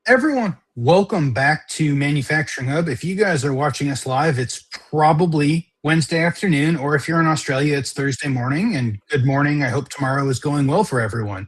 Everyone, welcome back to Manufacturing Hub. If you guys are watching us live, it's probably Wednesday afternoon, or if you're in Australia, it's Thursday morning. And good morning. I hope tomorrow is going well for everyone.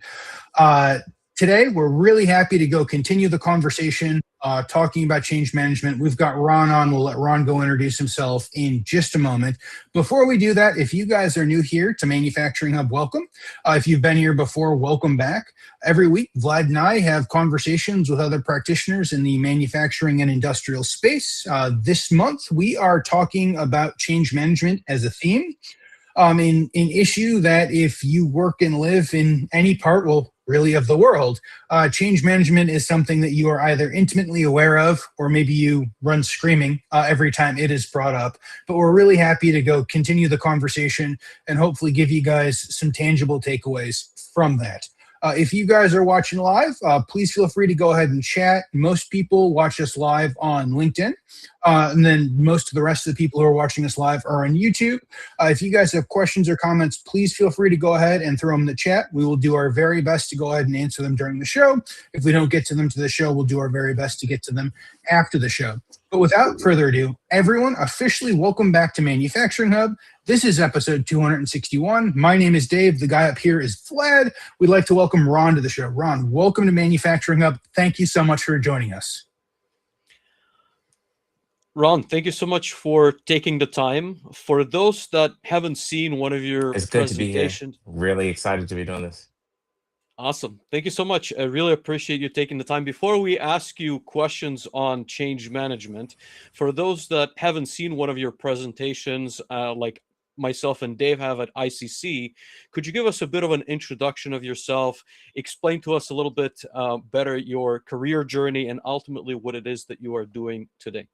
Uh, Today, we're really happy to go continue the conversation talking about change management. We've got Ron on. We'll let Ron go introduce himself in just a moment. Before we do that, if you guys are new here to Manufacturing Hub, welcome. If you've been here before, welcome back. Every week, Vlad and I have conversations with other practitioners in the manufacturing and industrial space. This month, we are talking about change management as a theme. An issue that if you work and live in any part, well, really of the world, change management is something that you are either intimately aware of or maybe you run screaming every time it is brought up. But we're really happy to go continue the conversation and hopefully give you guys some tangible takeaways from that. If you guys are watching live, please feel free to go ahead and chat. Most people watch us live on LinkedIn. And then most of the rest of the people who are watching us live are on YouTube. If you guys have questions or comments, please feel free to go ahead and throw them in the chat. We will do our very best to go ahead and answer them during the show. If we don't get to them to the show, we'll do our very best to get to them after the show. But without further ado, everyone, officially welcome back to Manufacturing Hub. This is episode 261. My name is Dave. The guy up here is Vlad. We'd like to welcome Ron to the show. Ron, welcome to Manufacturing Hub. Thank you so much for joining us. Ron, thank you so much for taking the time. For those that haven't seen one of your It's good to be here. presentations, Really excited to be doing this. awesome. Thank you so much. I really appreciate you taking the time. Before we ask you questions on change management, for those that haven't seen one of your presentations, like myself and Dave have at ICC, could you give us a bit of an introduction of yourself, explain to us a little bit better your career journey, and ultimately what it is that you are doing today?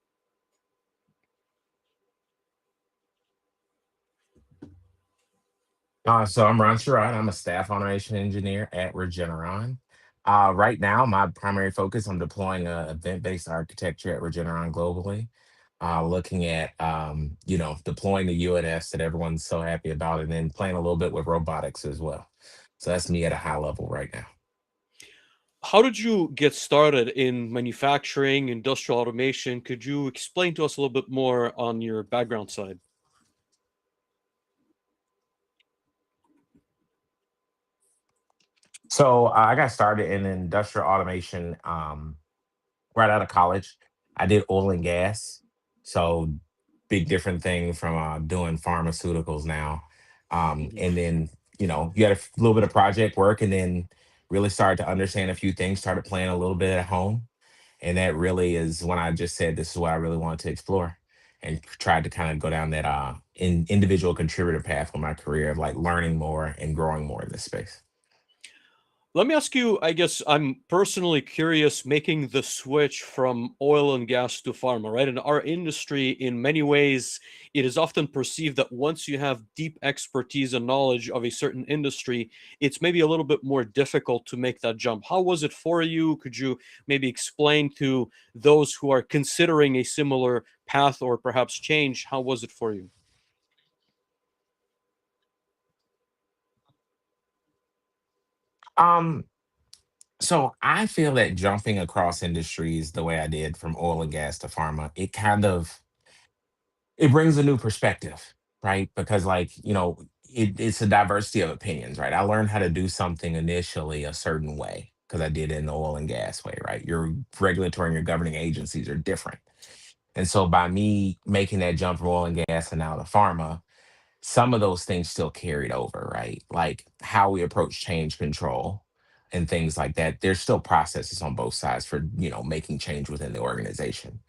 So I'm Ron Sherrod. I'm a staff automation engineer at Regeneron. Right now, my primary focus, I'm deploying a event-based architecture at Regeneron globally, looking at, deploying the UNS that everyone's so happy about, and then playing a little bit with robotics as well. So that's me at a high level right now. How did you get started in manufacturing, industrial automation? Could you explain to us a little bit more on your background side? So I got started in industrial automation right out of college. I did oil and gas. So big different thing from doing pharmaceuticals now. Mhm. And then, you had a little bit of project work and then really started to understand a few things, started playing a little bit at home. And that really is when I just said, this is what I really wanted to explore and tried to kind of go down that individual contributor path with my career of like learning more and growing more in this space. Let me ask you, I guess I'm personally curious making the switch from oil and gas to pharma, right? In our industry, in many ways, it is often perceived that once you have deep expertise and knowledge of a certain industry, it's maybe a little bit more difficult to make that jump. How was it for you? Could you maybe explain to those who are considering a similar path or perhaps change? How was it for you? Um, so I feel that jumping across industries the way I did from oil and gas to pharma, it brings a new perspective, right? Because it's a diversity of opinions, right? I learned how to do something initially a certain way because I did it in the oil and gas way, right? Your regulatory and your governing agencies are different. And so by me making that jump from oil and gas and now to pharma, some of those things still carried over, right? Like how we approach change control and things like that. There's still processes on both sides for, making change within the organization.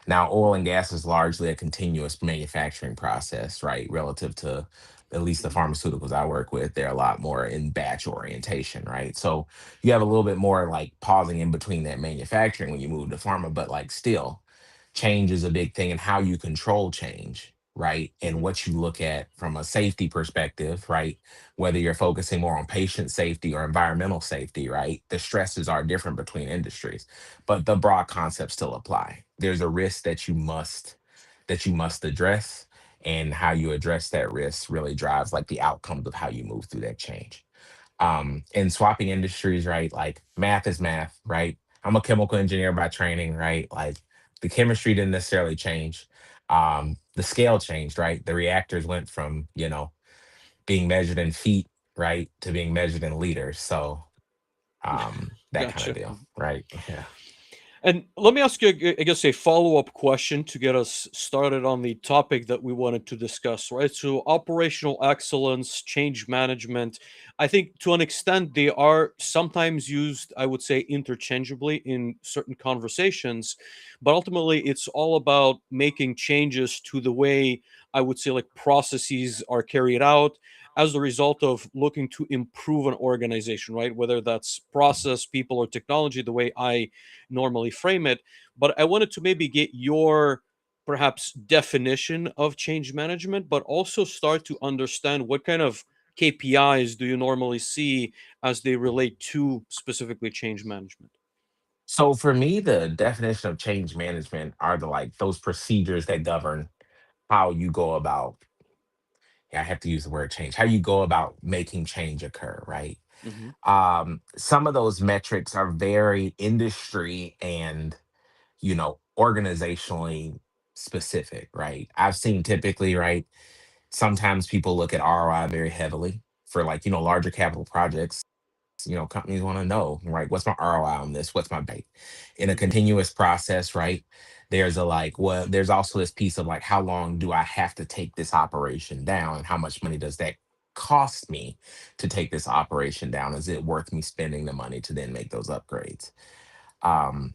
Now, oil and gas is largely a continuous manufacturing process, right? Relative to at least the pharmaceuticals I work with, they're a lot more in batch orientation, right? So you have a little bit more like pausing in between that manufacturing when you move to pharma, but like still change is a big thing and how you control change, right? And Mhm. what you look at from a safety perspective, right? Whether you're focusing more on patient safety or environmental safety, right? The stresses are different between industries, but the broad concepts still apply. There's a risk that you must address, and how you address that risk really drives like the outcomes of how you move through that change. And swapping industries, right? Like math is math, right? I'm a chemical engineer by training, right? Like the chemistry didn't necessarily change. The scale changed, right? The reactors went from, being measured in feet, right, to being measured in liters. So that kind of Gotcha. deal, right? Yeah. And let me ask you, I guess, a follow-up question to get us started on the topic that we wanted to discuss, right? So, operational excellence, change management. I think to an extent they are sometimes used, I would say, interchangeably in certain conversations, but ultimately it's all about making changes to the way I would say like processes are carried out as a result of looking to improve an organization, right? Whether that's process, people, or technology, the way I normally frame it. But I wanted to maybe get your perhaps definition of change management, but also start to understand what kind of KPIs do you normally see as they relate to specifically change management? So for me, the definition of change management are the like those procedures that govern how you go about, yeah, I have to use the word change, how you go about making change occur, right? Hmm. Some of those metrics are very industry and, organizationally specific, right? I've seen typically, right? Sometimes people look at ROI very heavily for like, larger capital projects. Companies want to know, right? What's my ROI on this? What's my bait? In a Hmm. continuous process, right? There's a like, well, there's also this piece of like, how long do I have to take this operation down? And how much money does that cost me to take this operation down? Is it worth me spending the money to then make those upgrades? Um,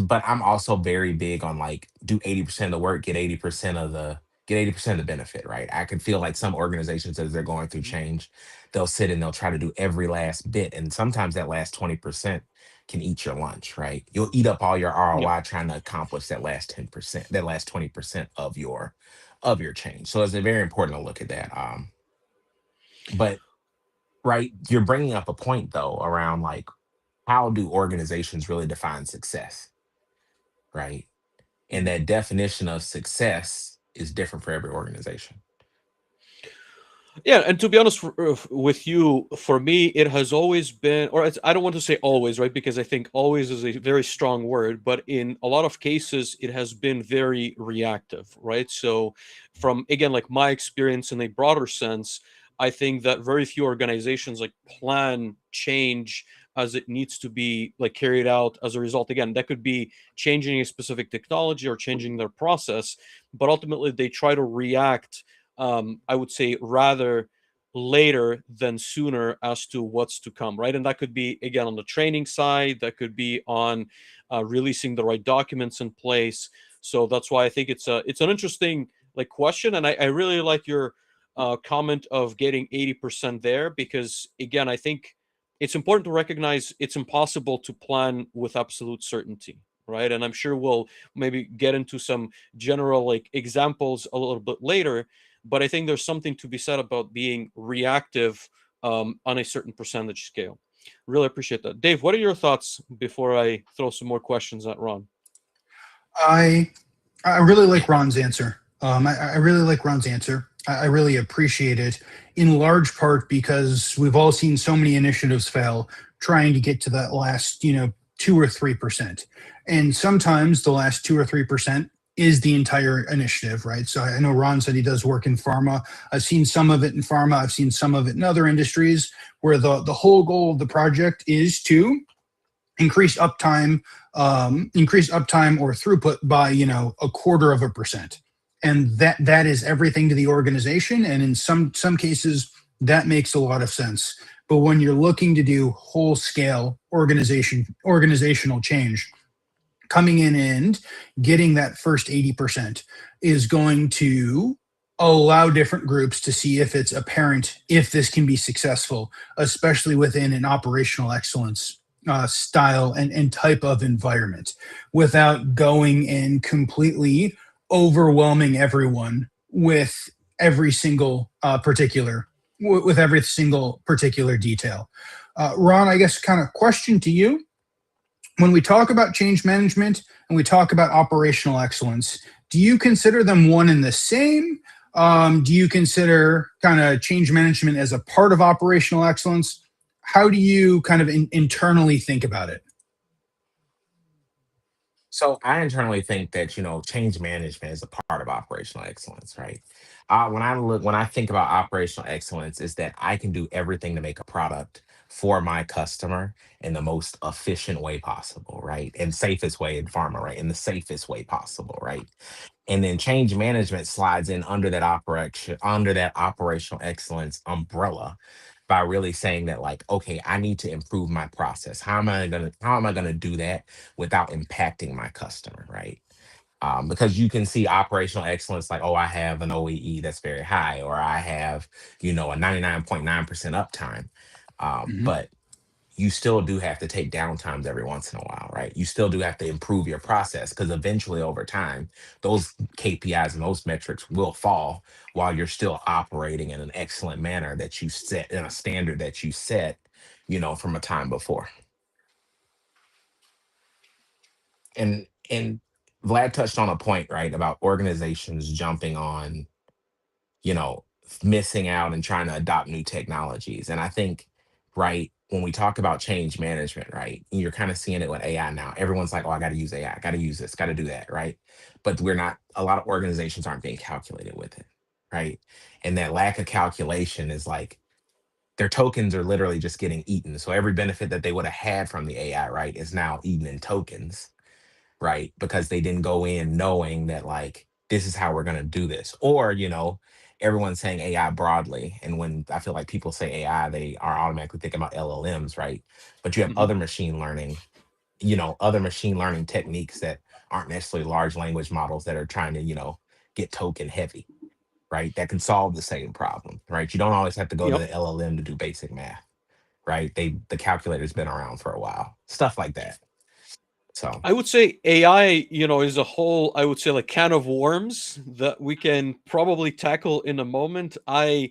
but I'm also very big on like do 80% of the work, get 80% of the benefit, right? I can feel like some organizations as they're going through Hmm. change, they'll sit and they'll try to do every last bit. And sometimes that last 20% can eat your lunch, right? You'll eat up all your Yeah. ROI trying to accomplish that last 10%, that last 20% of your change. So it's very important to look at that. But right, you're bringing up a point though around like how do organizations really define success, right? And Mhm. that definition of success is different for every organization. Yeah, and to be honest with you, for me, it has always been, or I don't want to say always, right? Because I think always is a very strong word, but in a lot of cases, it has been very reactive, right? So, from again, like my experience in a broader sense, I think that very few organizations like plan change as it needs to be like carried out as a result. Again, that could be changing a specific technology or changing their process, but ultimately they try to react, I would say rather later than sooner as to what's to come, right? And that could be again on the training side, that could be on releasing the right documents in place. So that's why I think it's an interesting like question, and I really like your comment of getting 80% there because again, I think it's important to recognize it's impossible to plan with absolute certainty, right? And I'm sure we'll maybe get into some general like examples a little bit later, but I think there's something to be said about being reactive on a certain percentage scale. Really appreciate that. Dave, what are your thoughts before I throw some more questions at Ron? I I really like Ron's answer. I really like Ron's answer. I really appreciate it in large part because we've all seen so many initiatives fail trying to get to that last, 2 or 3%. And sometimes the last 2 or 3% is the entire initiative, right? So I know Ron said he does work in pharma. I've seen some of it in pharma. I've seen some of it in other industries where the whole goal of the project is to increase uptime or throughput by 1/4%, and that is everything to the organization. And in some cases, that makes a lot of sense. But when you're looking to do whole scale organizational change, coming in and getting that first 80% is going to allow different groups to see if it's apparent if this can be successful, especially within an operational excellence style and type of environment, without going and completely overwhelming everyone with every single with every single particular detail. Ron, I guess kind of question to you: when we talk about change management and we talk about operational excellence, do you consider them one and the same? Do you consider kind of change management as a part of operational excellence? How do you kind of internally think about it? So I internally think that change management is a part of operational excellence, right? When I think about operational excellence, is that I can do everything to make a product for my customer in the most efficient way possible, right? And safest way in pharma, right? In the safest way possible, right? And then change management slides in under that operational excellence umbrella by really saying that, like, okay, I need to improve my process. How am I gonna do that without impacting my customer, right? Because you can see operational excellence like, oh, I have an OEE that's very high, or I have, a 99.9% uptime. Hmm. But you still do have to take downtimes every once in a while, right? You still do have to improve your process, because eventually over time, those KPIs and those metrics will fall while you're still operating in an excellent manner that you set in a standard that you set, from a time before. And Vlad touched on a point, right, about organizations jumping on, missing out and trying to adopt new technologies. And I think, right, when we talk about change management, right, and you're kind of seeing it with AI now, everyone's like, oh, I got to use AI, got to use this, got to do that, right? But a lot of organizations aren't being calculated with it, right? And that lack of calculation is like their tokens are literally just getting eaten. So every benefit that they would have had from the AI, right, is now eaten in tokens, right? Because they didn't go in knowing that, like, this is how we're going to do this. Or, everyone's saying AI broadly. And when I feel like people say AI, they are automatically thinking about LLMs, right? But you have Hmm. other machine learning techniques that aren't necessarily large language models that are trying to, get token heavy, right? That can solve the same problem, right? You don't always have to go to Yep. the LLM to do basic math, right? The calculator's been around for a while, stuff like that. So I would say AI, is a whole, I would say, like, can of worms that we can probably tackle in a moment. I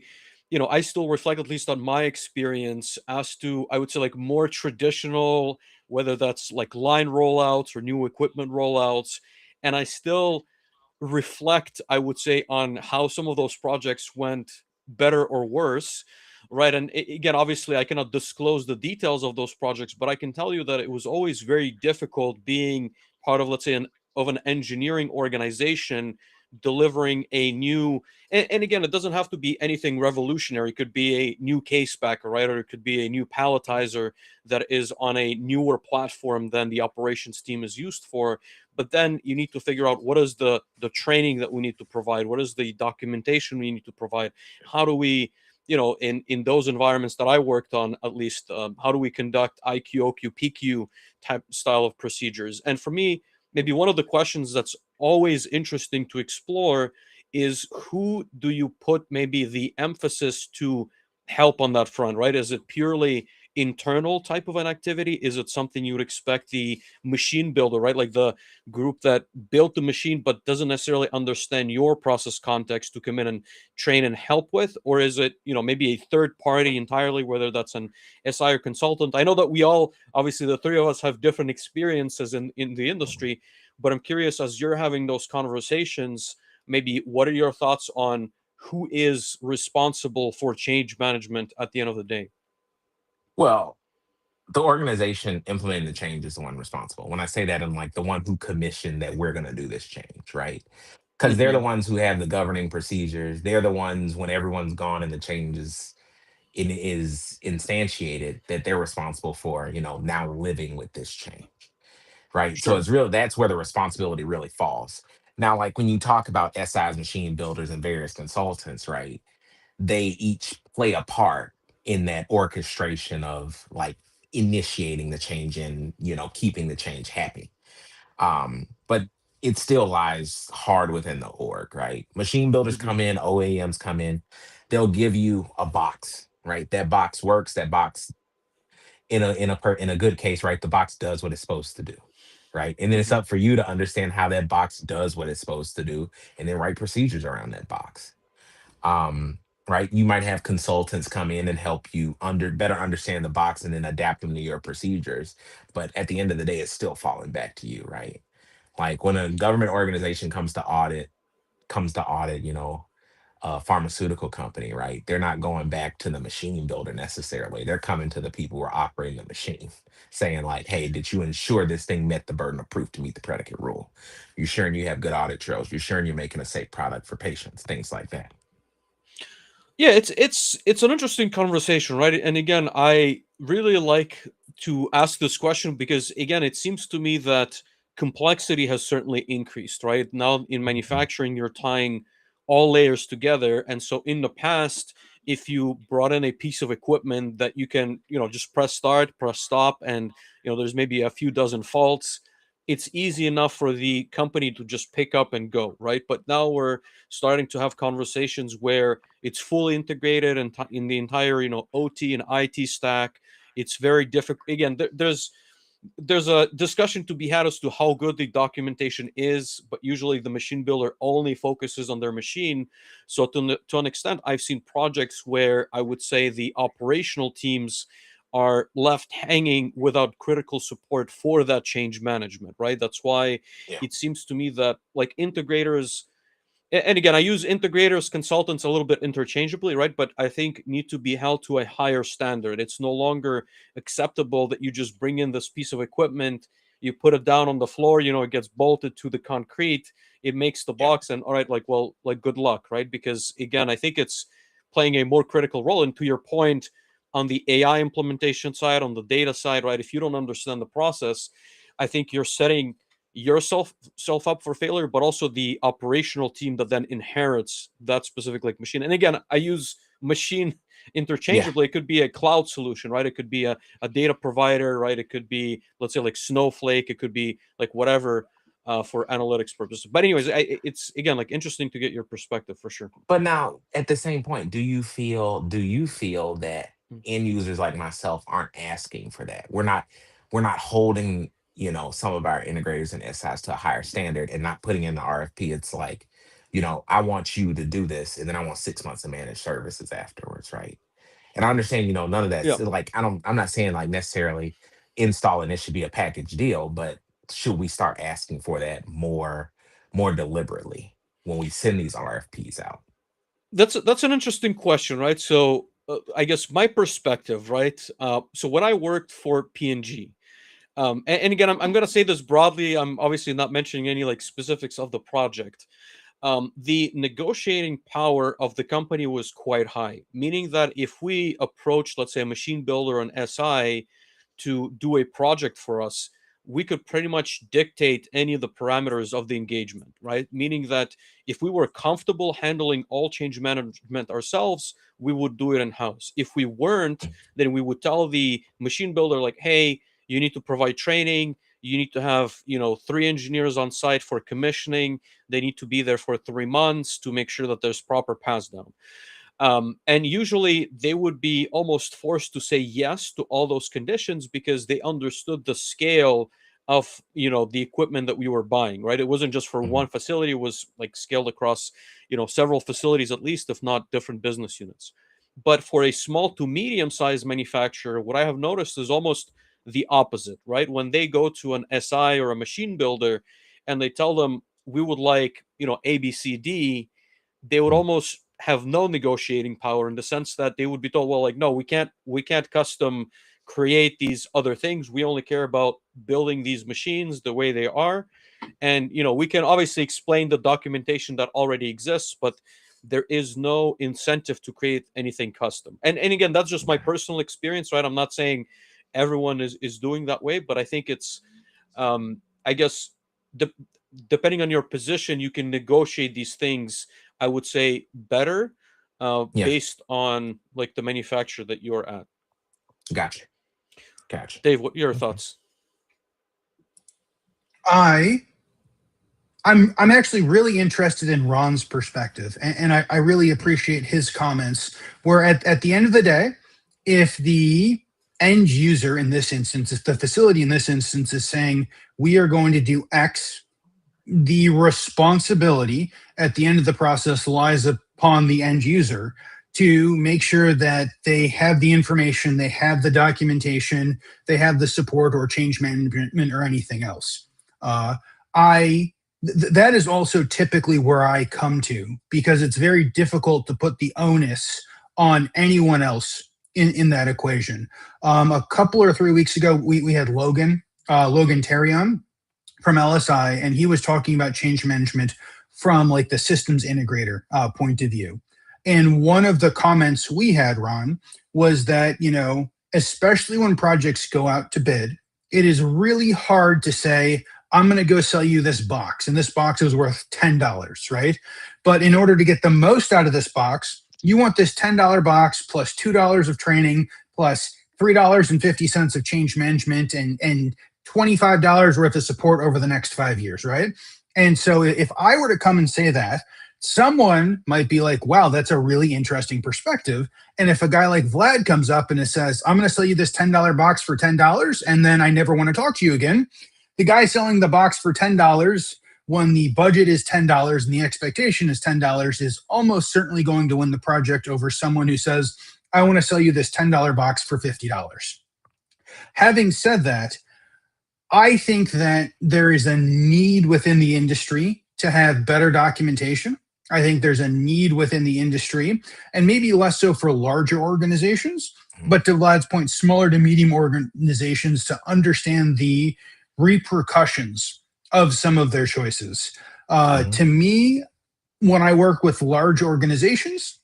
still reflect, at least on my experience, as to, I would say, like, more traditional, whether that's like line rollouts or new equipment rollouts. And I still reflect, I would say, on how some of those projects went better or worse, right? And again, obviously, I cannot disclose the details of those projects, but I can tell you that it was always very difficult being part of, let's say, an engineering organization delivering a new, and again, it doesn't have to be anything revolutionary. It could be a new case backer, right? Or it could be a new palletizer that is on a newer platform than the operations team is used for. But then you need to figure out what is the training that we need to provide, what is the documentation we need to provide, how do we, in those environments that I worked on, at least, how do we conduct IQ, OQ, PQ type style of procedures. And for me, maybe one of the questions that's always interesting to explore is, who do you put maybe the emphasis to help on that front, right? Is it purely internal type of an activity? Is it something you would expect the machine builder, right, like the group that built the machine but doesn't necessarily understand your process context, to come in and train and help with? Or is it, maybe a third party entirely, whether that's an SI or consultant? I know that we all, obviously, the three of us have different experiences in the industry, but I'm curious, as you're having those conversations, maybe what are your thoughts on who is responsible for change management at the end of the day? well, the organization implementing the change is the one responsible. When I say that, I'm like the one who commissioned that we're going to do this change, right? Because they're the Hmm. ones who have the governing procedures. They're the ones, when everyone's gone and the change is instantiated, that they're responsible for, now living with this change, right? So Sure. it's real. That's where the responsibility really falls. Now, like when you talk about SIs, machine builders, and various consultants, right? They each play a part in that orchestration of, like, initiating the change and keeping the change happy. But it still lies hard within the org, right? Machine builders Hmm. come in, OEMs come in, they'll give you a box, right? That box works. That box, in a good case, right, the box does what it's supposed to do, right? And then it's Hmm. up for you to understand how that box does what it's supposed to do, and then write procedures around that box. um right, you might have consultants come in and help you better understand the box and then adapt them to your procedures, but at the end of the day, it's still falling back to you, right? Like when a government organization comes to audit, a pharmaceutical company, right? They're not going back to the machine builder necessarily. They're coming to the people who are operating the machine, saying like, "Hey, did you ensure this thing met the burden of proof to meet the predicate rule? You're sure you have good audit trails. You're sure you're making a safe product for patients, things like that." Yeah, it's an interesting conversation, right? And again, I really like to ask this question because again, it seems to me that complexity has certainly increased, right? Now in Mhm. manufacturing, you're tying all layers together. And so in the past, if you brought in a piece of equipment that you can, just press start, press stop, and there's maybe a few dozen faults, it's easy enough for the company to just pick up and go, right? But now we're starting to have conversations where it's fully integrated and in the entire OT and IT stack. It's very difficult. Again, there's a discussion to be had as to how good the documentation is, but usually the machine builder only focuses on their machine. So to an extent, I've seen projects where I would say the operational teams are left hanging without critical support for that change management, right? That's why Yeah. it seems to me that like integrators, and again, I use integrators, consultants a little bit interchangeably, right? But I think need to be held to a higher standard. It's no longer acceptable that you just bring in this piece of equipment, you put it down on the floor, it gets bolted to the concrete, it makes the Yeah. box, and all right, like, well, like good luck, right? Because again, I think it's playing a more critical role. And to your point, on the AI implementation side, on the data side, right? If you don't understand the process, I think you're setting yourself up for failure, but also the operational team that then inherits that specific like machine. And again, I use machine Yeah. interchangeably. It could be a cloud solution, right? It could be a data provider, right? It could be, let's say, like Snowflake. It could be like whatever, for analytics purposes. But anyways, it's again like interesting to get your perspective for sure. But now, at the same point, do you feel that Mm. end users like myself aren't asking for that? We're not holding, some of our integrators and SIs to a higher standard and not putting in the RFP. It's like, I want you to do this, and then I want 6 months of managed services afterwards, right? And I understand, none of Yeah. that's like I'm not saying like necessarily installing it should be a package deal, but should we start asking for that more deliberately when we send these RFPs out? That's an interesting question, right? So I guess my perspective, right? So when I worked for P&G, and again, I'm going to say this broadly. I'm obviously not mentioning any like specifics of the project. The negotiating power of the company was quite high, meaning that if we approach, let's say, a machine builder or an SI to do a project for us, we could pretty much dictate any of the parameters of the engagement, right? Meaning that if we were comfortable handling all change management ourselves, we would do it in house. If we weren't, then we would tell the machine builder, like, hey, you need to provide training. You need to have, 3 engineers on site for commissioning. They need to be there for 3 months to make sure that there's proper pass down. And usually they would be almost forced to say yes to all those conditions because they understood the scale of the equipment that we were buying, right? It wasn't just for Mhm. one facility. It was like scaled across several facilities, at least, if not different business units. But for a small to medium sized manufacturer, what I have noticed is almost the opposite, right? When they go to an SI or a machine builder and they tell them we would like ABCD, they would Mhm. almost have no negotiating power in the sense that they would be told, well, like, no, we can't custom create these other things. We only care about building these machines the way they are. And we can obviously explain the documentation that already exists, but there is no incentive to create anything custom. And again, that's just my Yeah. personal experience, right? I'm not saying everyone is doing that way, but I think it's I guess de- depending on your position, you can negotiate these things, I would say, better, Yeah. based on like the manufacturer that you're at. Gotcha. Gotcha. Dave, what are your Okay. thoughts? I I'm actually really interested in Ron's perspective, and I really appreciate his comments. Where at the end of the day, if the end user in this instance, if the facility in this instance is saying we are going to do X, the responsibility at the end of the process lies upon the end user to make sure that they have the information, they have the documentation, they have the support or change management or anything else. I that is also typically where I come to, because it's very difficult to put the onus on anyone else in that equation. A couple or 3 weeks ago, we had Logan Terry on from LSI, and he was talking about change management from like the systems integrator point of view. And one of the comments we had, Ron, was that, especially when projects go out to bid, it is really hard to say, I'm going to go sell you this box, and this box is worth $10, right? But in order to get the most out of this box, you want this $10 box plus $2 of training plus $3.50 of change management and $25 worth of support over the next 5 years, right? And so if I were to come and say that, someone might be like, wow, that's a really interesting perspective. And if a guy like Vlad comes up and it says, I'm going to sell you this $10 box for $10, and then I never want to talk to you again, the guy selling the box for $10 when the budget is $10 and the expectation is $10 is almost certainly going to win the project over someone who says, I want to sell you this $10 box for $50. Having said that, I think that there is a need within the industry to have better documentation. I think there's a need within the industry, and maybe less so for larger organizations, but to Vlad's point, smaller to medium organizations to understand the repercussions of some of their choices. To me, when I work with large organizations,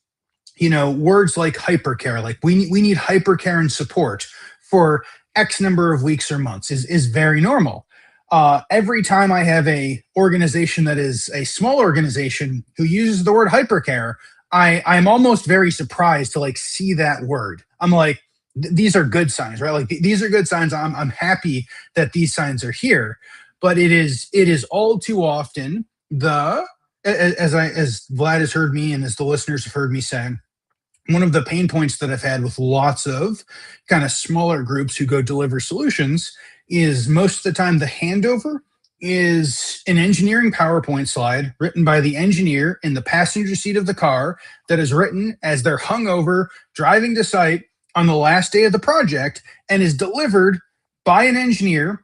words like hypercare, like we need hypercare and support for X number of weeks or months is very normal. Every time I have a organization that is a small organization who uses the word hypercare, I'm almost very surprised to like see that word. I'm like, these are good signs, right? Like these are good signs. I'm happy that these signs are here, but it is all too often as Vlad has heard me and as the listeners have heard me say, one of the pain points that I've had with lots of kind of smaller groups who go deliver solutions is most of the time the handover is an engineering PowerPoint slide written by the engineer in the passenger seat of the car that is written as they're hungover driving to site on the last day of the project and is delivered by an engineer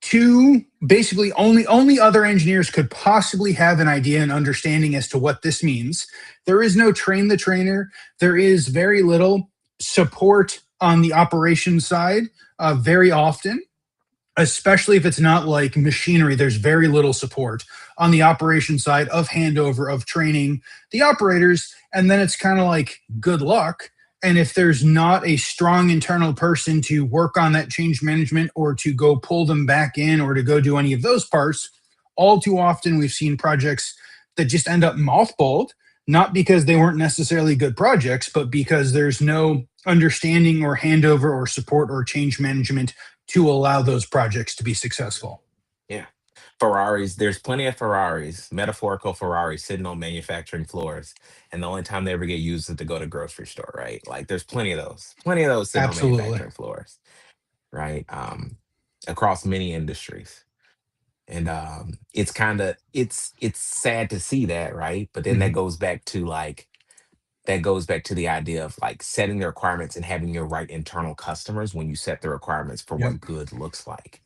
to basically only other engineers could possibly have an idea and understanding as to what this means. There is no train the trainer. There is very little support on the operations side very often, especially if it's not like machinery. There's very little support on the operations side of handover, of training the operators. And then it's kind of like, good luck. And if there's not a strong internal person to work on that change management or to go pull them back in or to go do any of those parts, all too often we've seen projects that just end up mothballed, not because they weren't necessarily good projects, but because there's no understanding or handover or support or change management to allow those projects to be successful. Yeah. Ferraris, there's plenty of Ferraris, metaphorical Ferraris sitting on manufacturing floors. And the only time they ever get used is to go to grocery store, right? Like there's plenty of those sitting on Absolutely. manufacturing floors, right? Across many industries. And it's kind of it's sad to see that, right? But then that goes back to the idea of like setting the requirements and having your right internal customers when you set the requirements for Yep. what good looks like.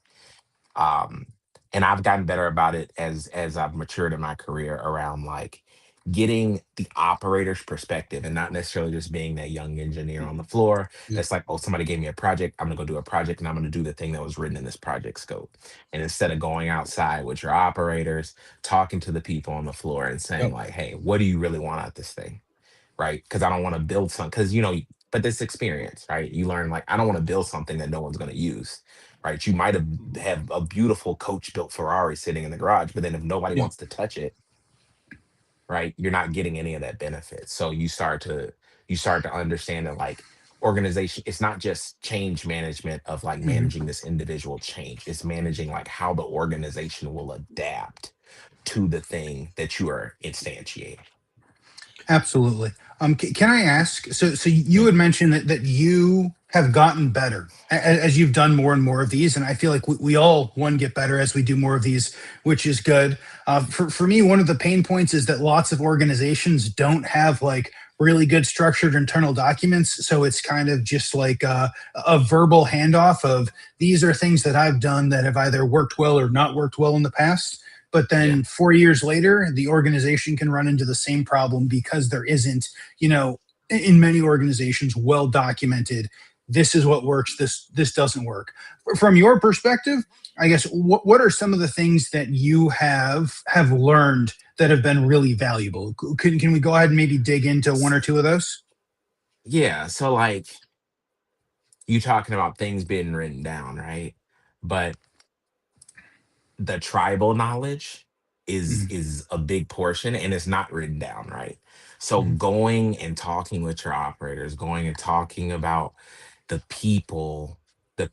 Um, and I've gotten better about it as I've matured in my career around like getting the operator's perspective and not necessarily just being that young engineer on the floor Yep. that's like, oh, somebody gave me a project, I'm gonna go do a project and I'm gonna do the thing that was written in this project scope. And instead of going outside with your operators, talking to the people on the floor and saying Yep. like, hey, what do you really want out this thing? Right? Because I don't want to build something because but this experience, right? You learn like I don't want to build something that no one's going to use, right? You might have a beautiful coach built Ferrari sitting in the garage, but then if nobody Yep. wants to touch it, right, you're not getting any of that benefit. So you start to understand that like organization, it's not just change management of like managing this individual change. It's managing like how the organization will adapt to the thing that you are instantiating. Absolutely. Can I ask? So you had mentioned that you have gotten better as you've done more and more of these, and I feel like we all get better as we do more of these, which is good. For me, one of the pain points is that lots of organizations don't have like really good structured internal documents, so it's kind of just like a verbal handoff of these are things that I've done that have either worked well or not worked well in the past. but Yeah. then 4 years later, the organization can run into the same problem because there isn't, you know, in many organizations, well documented. This is what works. This doesn't work. From your perspective, I guess what are some of the things that you have learned that have been really valuable? Can we go ahead and maybe dig into one or two of those? Yeah. So like you talking about things being written down, right? But the tribal knowledge Mhm, is a big portion and it's not written down, right? So mhm, going and talking with your operators, going and talking about the people, the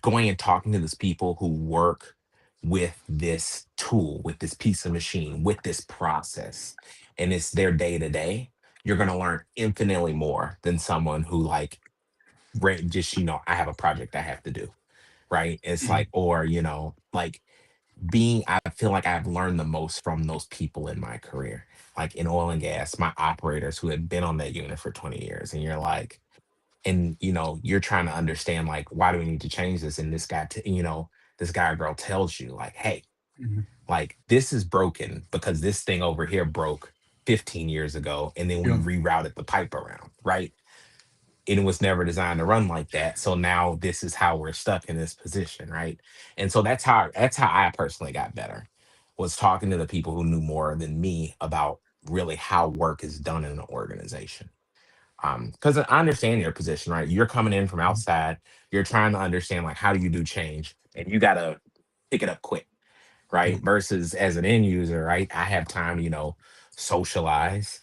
going and talking to these people who work with this tool, with this piece of machine, with this process, and it's their day to day, you're gonna learn infinitely more than someone who like just I have a project I have to do, right? It's mhm, like, or like being I feel like I've learned the most from those people in my career. Like in oil and gas, my operators who had been on that unit for 20 years. And you're like, and you're trying to understand like why do we need to change this? And this guy or girl tells you, like, hey, mhm. like this is broken because this thing over here broke 15 years ago, and then we Yeah. rerouted the pipe around, right? It was never designed to run like that. So now this is how we're stuck in this position, right? And so that's how I personally got better, was talking to the people who knew more than me about really how work is done in an organization. Because I understand your position, right? You're coming in from Mhm. outside, you're trying to understand like how do you do change, and you gotta pick it up quick, Yeah. right? Versus as an end user, right? I have time to, socialize,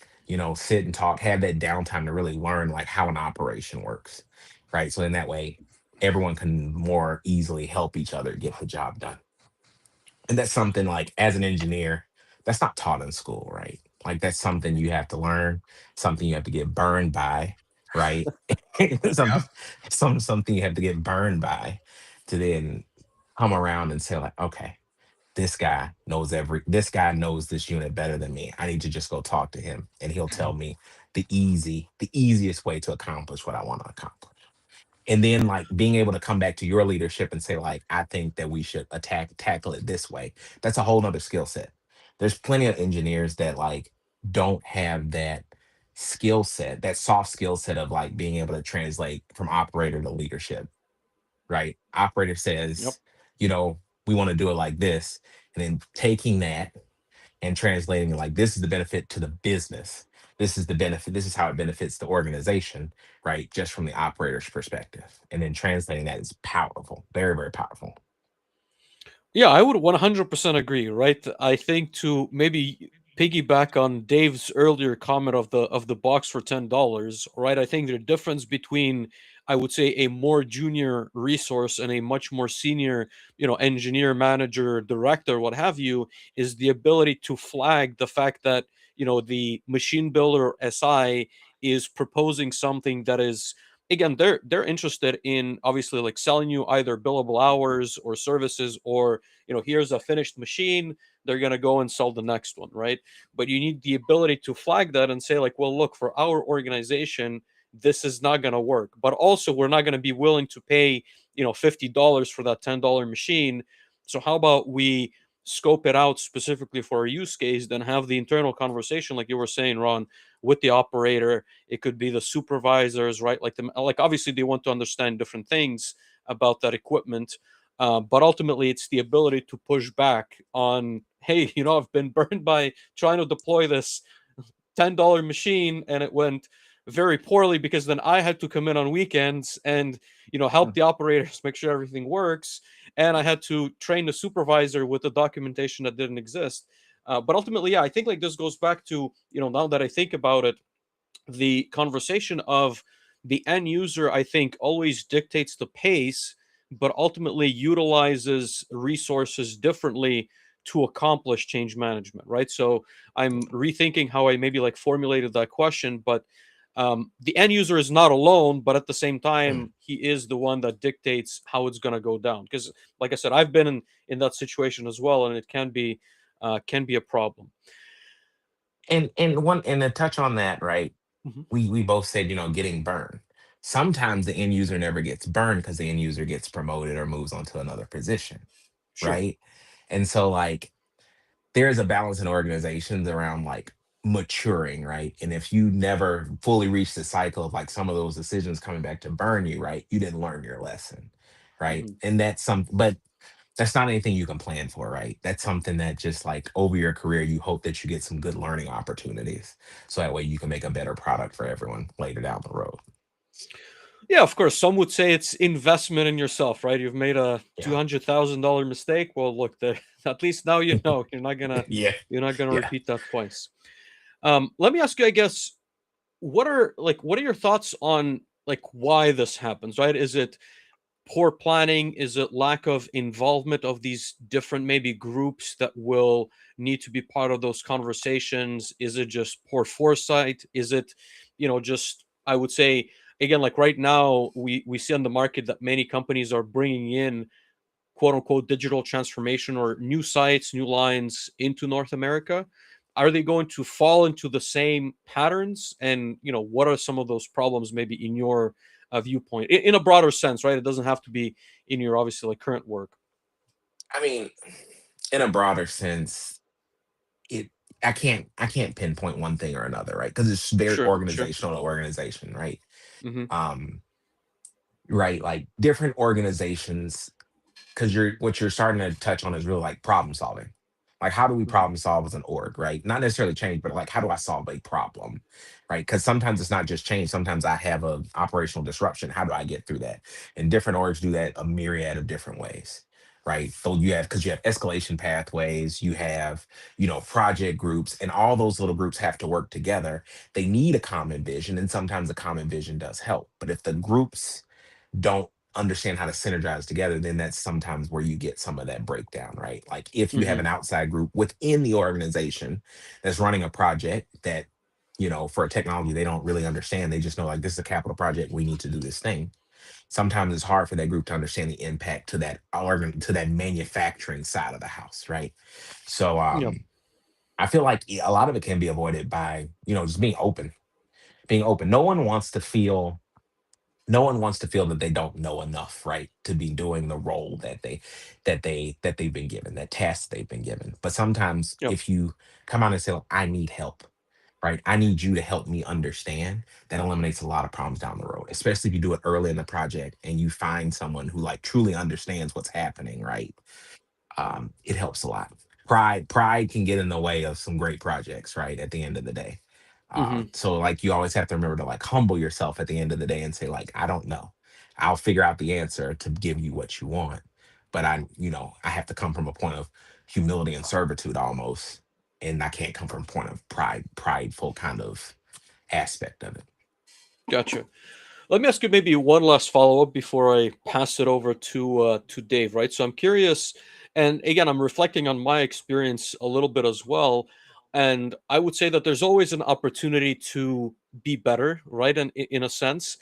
sit and talk, have that downtime to really learn like how an operation works, right? So in that way, everyone can more easily help each other get the job done. And that's something like as an engineer, that's not taught in school, right? Like that's something you have to learn, something you have to get burned by, right? Yeah. something, something you have to get burned by to then come around and say like, okay, this guy knows this unit better than me. I need to just go talk to him and he'll tell me the easiest way to accomplish what I want to accomplish. And then like being able to come back to your leadership and say like, I think that we should tackle it this way. That's a whole nother skill set. There's plenty of engineers that like don't have that skill set, that soft skill set of like being able to translate from operator to leadership, right? Operator Yep. says, you know, we want to do it like this. And then taking that and translating it like this is the benefit to the business. This is the benefit. This is how it benefits the organization, right? Just from the operator's perspective. And then translating that is powerful, very, very powerful. Yeah, I would 100% agree, right? I think to maybe piggyback on Dave's earlier comment of the box for $10, right? I think the difference between, I would say, a more junior resource and a much more senior, engineer, manager, director, what have you, is the ability to flag the fact that, the machine builder SI is proposing something that is, again, they're interested in obviously like selling you either billable hours or services, or here's a finished machine, they're going to go and sell the next one, right? But you need the ability to flag that and say like, well, look, for our organization, this is not going to work, but also we're not going to be willing to pay $50 for that $10 machine. So how about we scope it out specifically for a use case, then have the internal conversation like you were saying, Ron, with the operator. It could be the supervisors, right? Like obviously they want to understand different things about that equipment, but ultimately, it's the ability to push back on, hey, I've been burned by trying to deploy this $10 machine and it went very poorly because then I had to come in on weekends and, help the operators make sure everything works. And I had to train the supervisor with the documentation that didn't exist. But ultimately, yeah, I think like this goes back to, now that I think about it, the conversation of the end user, I think, always dictates the pace, but ultimately utilizes resources differently to accomplish change management, right? So I'm rethinking how I maybe like formulated that question, but the end user is not alone, but at the same Mm. time, he is the one that dictates how it's going to go down. Because, like I said, I've been in that situation as well, and it can be a problem. And to touch on that, right? Mhm. We both said, getting burned. Sometimes the end user never gets burned because the end user gets promoted or moves on to another position, Sure. right? And so like there's a balance in organizations around like maturing, right? And if you never fully reach the cycle of like some of those decisions coming back to burn you, right? You didn't learn your lesson, right? Mhm. And that's some, but that's not anything you can plan for, right? That's something that just like over your career, you hope that you get some good learning opportunities. So that way you can make a better product for everyone later down the road. Yeah, of course. Some would say it's investment in yourself, right? You've made a Yeah. $200,000 mistake. Well, look, at least now you know Yeah. you're not gonna Yeah. repeat that twice. Let me ask you, I guess, what are your thoughts on like why this happens? Right? Is it poor planning? Is it lack of involvement of these different maybe groups that will need to be part of those conversations? Is it just poor foresight? Is it, just I would say again, like right now we see on the market that many companies are bringing in quote unquote digital transformation or new sites, new lines into North America. Are they going to fall into the same patterns? And what are some of those problems, maybe in your viewpoint, in a broader sense, right? It doesn't have to be in your obviously like current work. I mean, in a broader sense, it I can't pinpoint one thing or another, right? Because it's very Sure, sure. organizational to organization, right? Hmm. Um, right, like different organizations, because what you're starting to touch on is real like problem solving. Like how do we Hmm. problem solve as an org, right? Not necessarily change, but like how do I solve a problem, right? Because sometimes it's not just change. Sometimes I have a operational disruption. How do I get through that? And different orgs do that a myriad of different ways, right? So you have because you have escalation pathways, you have project groups, and all those little groups have to work together. They need a common vision, and sometimes a common vision does help. But if the groups don't understand how to synergize together, then that's sometimes where you get some of that breakdown, right? Like if you have Hmm. an outside group within the organization that's running a project that, for a technology they don't really understand, they just know like this is a capital project, we need to do this thing. Sometimes it's hard for that group to understand the impact to that to that manufacturing side of the house, right? So Yeah. I feel like a lot of it can be avoided by, just being open. Being open. No one wants to feel that they don't know enough, right, to be doing the role that they've been given, that task they've been given. But sometimes Yeah. if you come out and say, "Look, I need help," right? I need you to help me understand. That eliminates a lot of problems down the road, especially if you do it early in the project and you find someone who like truly understands what's happening, right? It helps a lot. Pride can get in the way of some great projects, right? At the end of the day. Hmm. So like you always have to remember to like humble yourself at the end of the day and say, like, I don't know. I'll figure out the answer to give you what you want. But I have to come from a point of humility and servitude almost. And I can't come from a point of prideful kind of aspect of it. Gotcha. Let me ask you maybe one last follow up before I pass it over to Dave. Right. So I'm curious, and again, I'm reflecting on my experience a little bit as well, and I would say that there's always an opportunity to be better, right? And in a sense,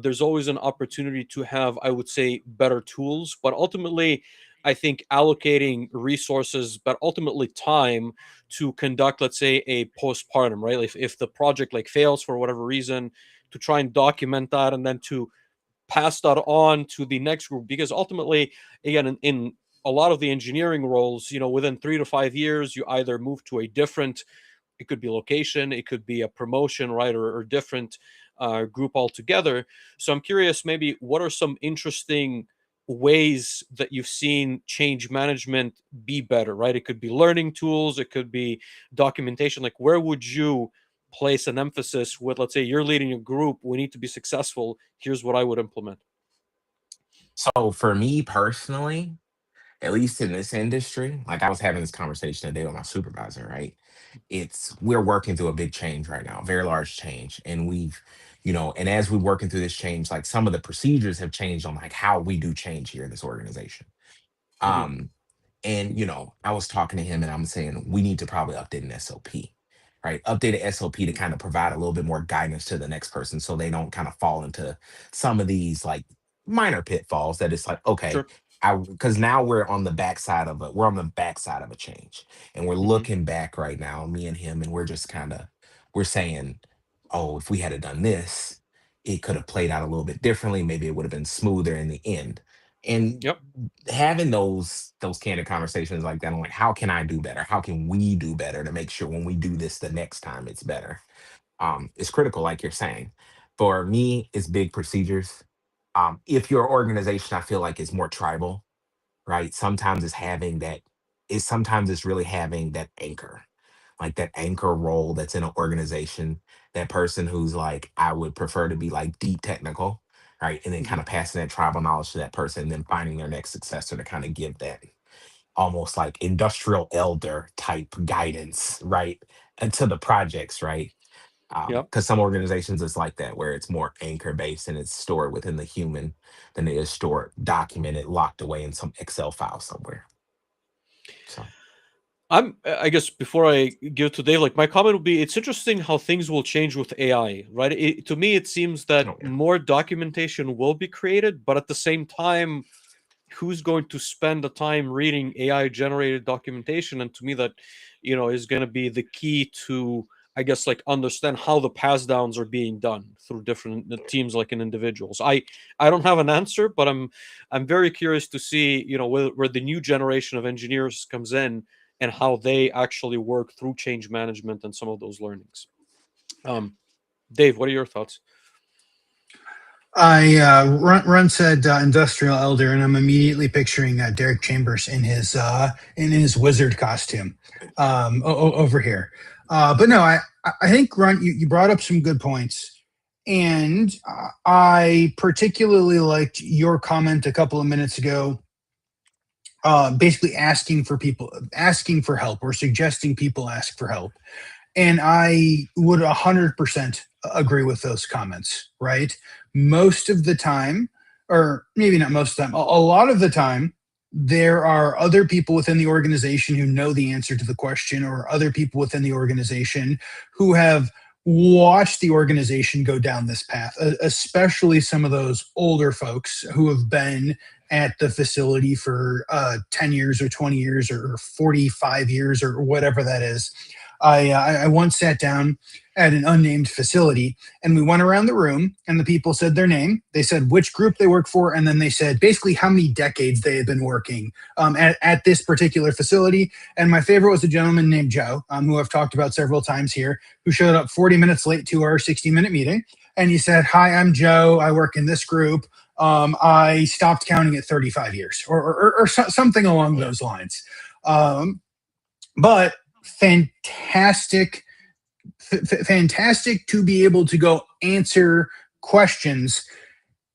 there's always an opportunity to have, I would say, better tools, but ultimately. I think allocating resources, but ultimately time to conduct, let's say, a postpartum, right? If the project like fails for whatever reason, to try and document that and then to pass that on to the next group, because ultimately again in a lot of the engineering roles, within 3 to 5 years you either move to a different, it could be location, it could be a promotion, right, or different group altogether. So I'm curious, maybe what are some interesting ways that you've seen change management be better, right? It could be learning tools, it could be documentation. Like where would you place an emphasis with, let's say you're leading a group, we need to be successful, here's what I would implement. So for me personally, at least in this industry, like I was having this conversation today with my supervisor, right? We're working through a big change right now, very large change. And and as we're working through this change, like some of the procedures have changed on like how we do change here in this organization. Hmm. Um, and I was talking to him and I'm saying we need to probably update an SOP, right? Update an SOP to kind of provide a little bit more guidance to the next person so they don't kind of fall into some of these like minor pitfalls that it's like, okay, Sure. because now we're on the backside of a change. And we're Hmm. looking back right now, me and him, and we're saying, oh, if we had done this, it could have played out a little bit differently. Maybe it would have been smoother in the end. And Yep. having those candid conversations like that, I'm like, how can I do better? How can we do better to make sure when we do this the next time it's better? Is critical, like you're saying. For me, it's big procedures. If your organization, I feel like, is more tribal, right? Sometimes it's really having that anchor, like that anchor role that's in an organization, that person who's like, I would prefer to be like deep technical, right? And then kind Mhm. of passing that tribal knowledge to that person and then finding their next successor to kind of give that almost like industrial elder type guidance, right? Into the projects, right? Yep. Because some organizations it's like that, where it's more anchor based and it's stored within the human than it is stored, documented, locked away in some Excel file somewhere. So, I guess before I give to Dave, like my comment would be, it's interesting how things will change with AI, right? To me, it seems that oh, yeah. more documentation will be created, but at the same time, who's going to spend the time reading AI generated documentation? And to me, that is going to be the key to, I guess, like understand how the pass downs are being done through different teams, like in individuals. I don't have an answer, but I'm very curious to see where the new generation of engineers comes in and how they actually work through change management and some of those learnings. um Dave, what are your thoughts? Run said industrial elder, and I'm immediately picturing Derek Chambers in his wizard costume over here. But no, I think Run, you brought up some good points, and I particularly liked your comment a couple of minutes ago, basically asking for help or suggesting people ask for help. And I would 100% agree with those comments, right? Most of the time, or maybe not most of the time, a lot of the time, there are other people within the organization who know the answer to the question, or other people within the organization who have watched the organization go down this path, especially some of those older folks who have been at the facility for 10 years or 20 years or 45 years or whatever that is. I once sat down at an unnamed facility, and we went around the room, and the people said their name. They said which group they work for, and then they said basically how many decades they had been working at this particular facility. And my favorite was a gentleman named Joe, who I've talked about several times here, who showed up 40 minutes late to our 60-minute meeting. And he said, "Hi, I'm Joe. I work in this group. I stopped counting at 35 years," or something along Yeah. those lines. But fantastic, fantastic to be able to go answer questions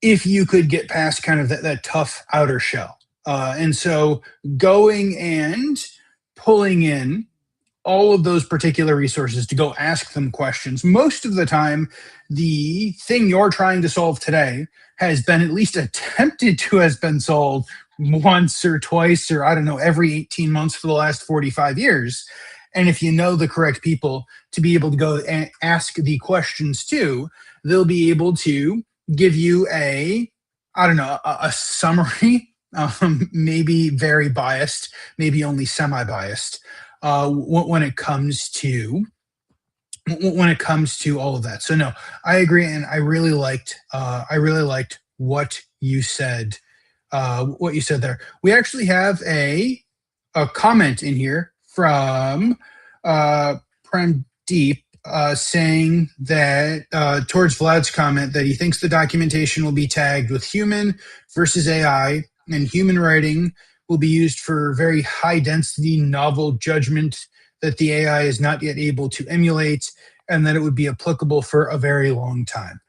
if you could get past kind of that tough outer shell. And so going and pulling in all of those particular resources to go ask them questions. Most of the time, the thing you're trying to solve today has been at least attempted to has been solved once or twice, or I don't know, every 18 months for the last 45 years. And if you know the correct people to be able to go and ask the questions to, they'll be able to give you I don't know, a summary, maybe very biased, maybe only semi-biased, when it comes to all of that. So no, I agree, and I really liked what you said. What you said there. We actually have a comment in here from Prandeep, saying that towards Vlad's comment that he thinks the documentation will be tagged with human versus AI, and human writing will be used for very high density novel judgment that the AI is not yet able to emulate, and that it would be applicable for a very long time.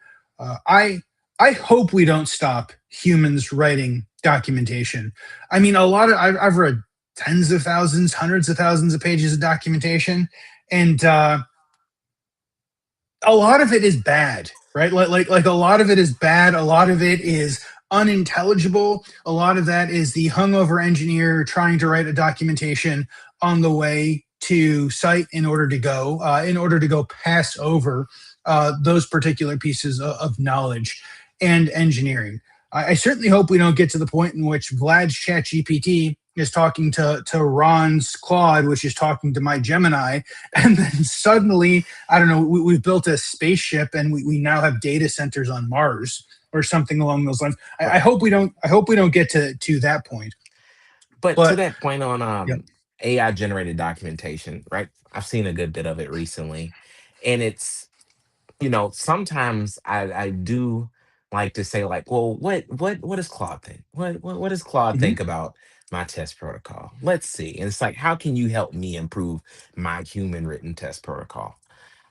I hope we don't stop humans writing documentation. I mean, I've read tens of thousands, hundreds of thousands of pages of documentation, and a lot of it is bad, right? Like a lot of it is bad. A lot of it is unintelligible. A lot of that is the hungover engineer trying to write a documentation on the way to site in order to go pass over those particular pieces of knowledge and engineering. I certainly hope we don't get to the point in which Vlad's chat GPT is talking to Ron's Claude, which is talking to my Gemini, and then suddenly, I don't know, we've built a spaceship and we now have data centers on Mars. or something along those lines. I Right. hope we don't. I hope we don't get to that point. But to But that point on yeah. AI generated documentation, right? I've seen a good bit of it recently. And it's, sometimes I do like to say like, well, what does Claude think? What does Claude Hmm. think about my test protocol? Let's see. And it's like, how can you help me improve my human written test protocol?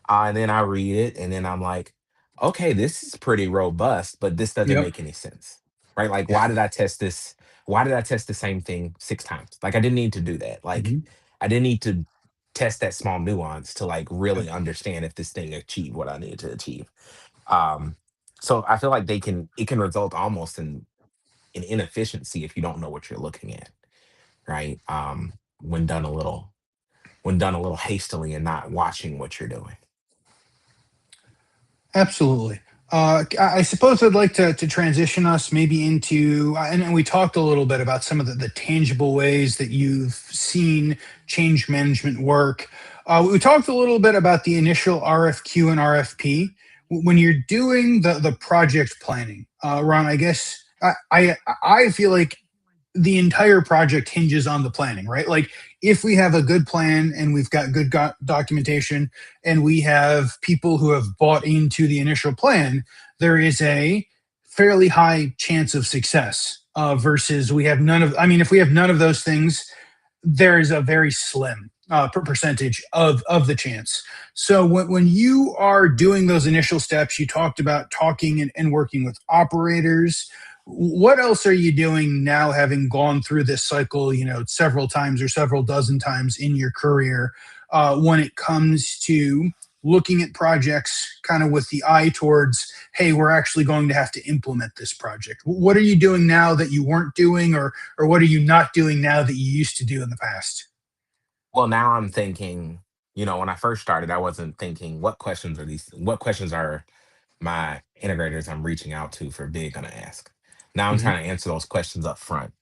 And then I read it, and then I'm like, okay, this is pretty robust, but this doesn't Yep. make any sense, right? Like, Yeah. why did I test this? Why did I test the same thing 6 times? Like, I didn't need to do that. Like, Hmm. I didn't need to test that small nuance to like Yep. really understand if this thing achieved what I needed to achieve. Um, so I feel like it can result almost in inefficiency if you don't know what you're looking at, right? When done a little when done a little hastily and not watching what you're doing. Absolutely. I suppose I'd like to transition us maybe into, and we talked a little bit about some of the tangible ways that you've seen change management work. We talked a little bit about the initial RFQ and RFP. When you're doing the project planning, Ron, I guess I feel like the entire project hinges on the planning, right? Like if we have a good plan and we've got good documentation and we have people who have bought into the initial plan, there is a fairly high chance of success. Versus we have none of, I mean, if we have none of those things, there is a very slim percentage of the chance. So when you are doing those initial steps, you talked about talking and working with operators. What else are you doing now, having gone through this cycle, several times or several dozen times in your career, when it comes to looking at projects kind of with the eye towards, hey, we're actually going to have to implement this project? What are you doing now that you weren't doing, or what are you not doing now that you used to do in the past? Well, now I'm thinking, when I first started, I wasn't thinking what questions are my integrators I'm reaching out to for bid gonna ask. Now I'm Hmm. trying to answer those questions up front.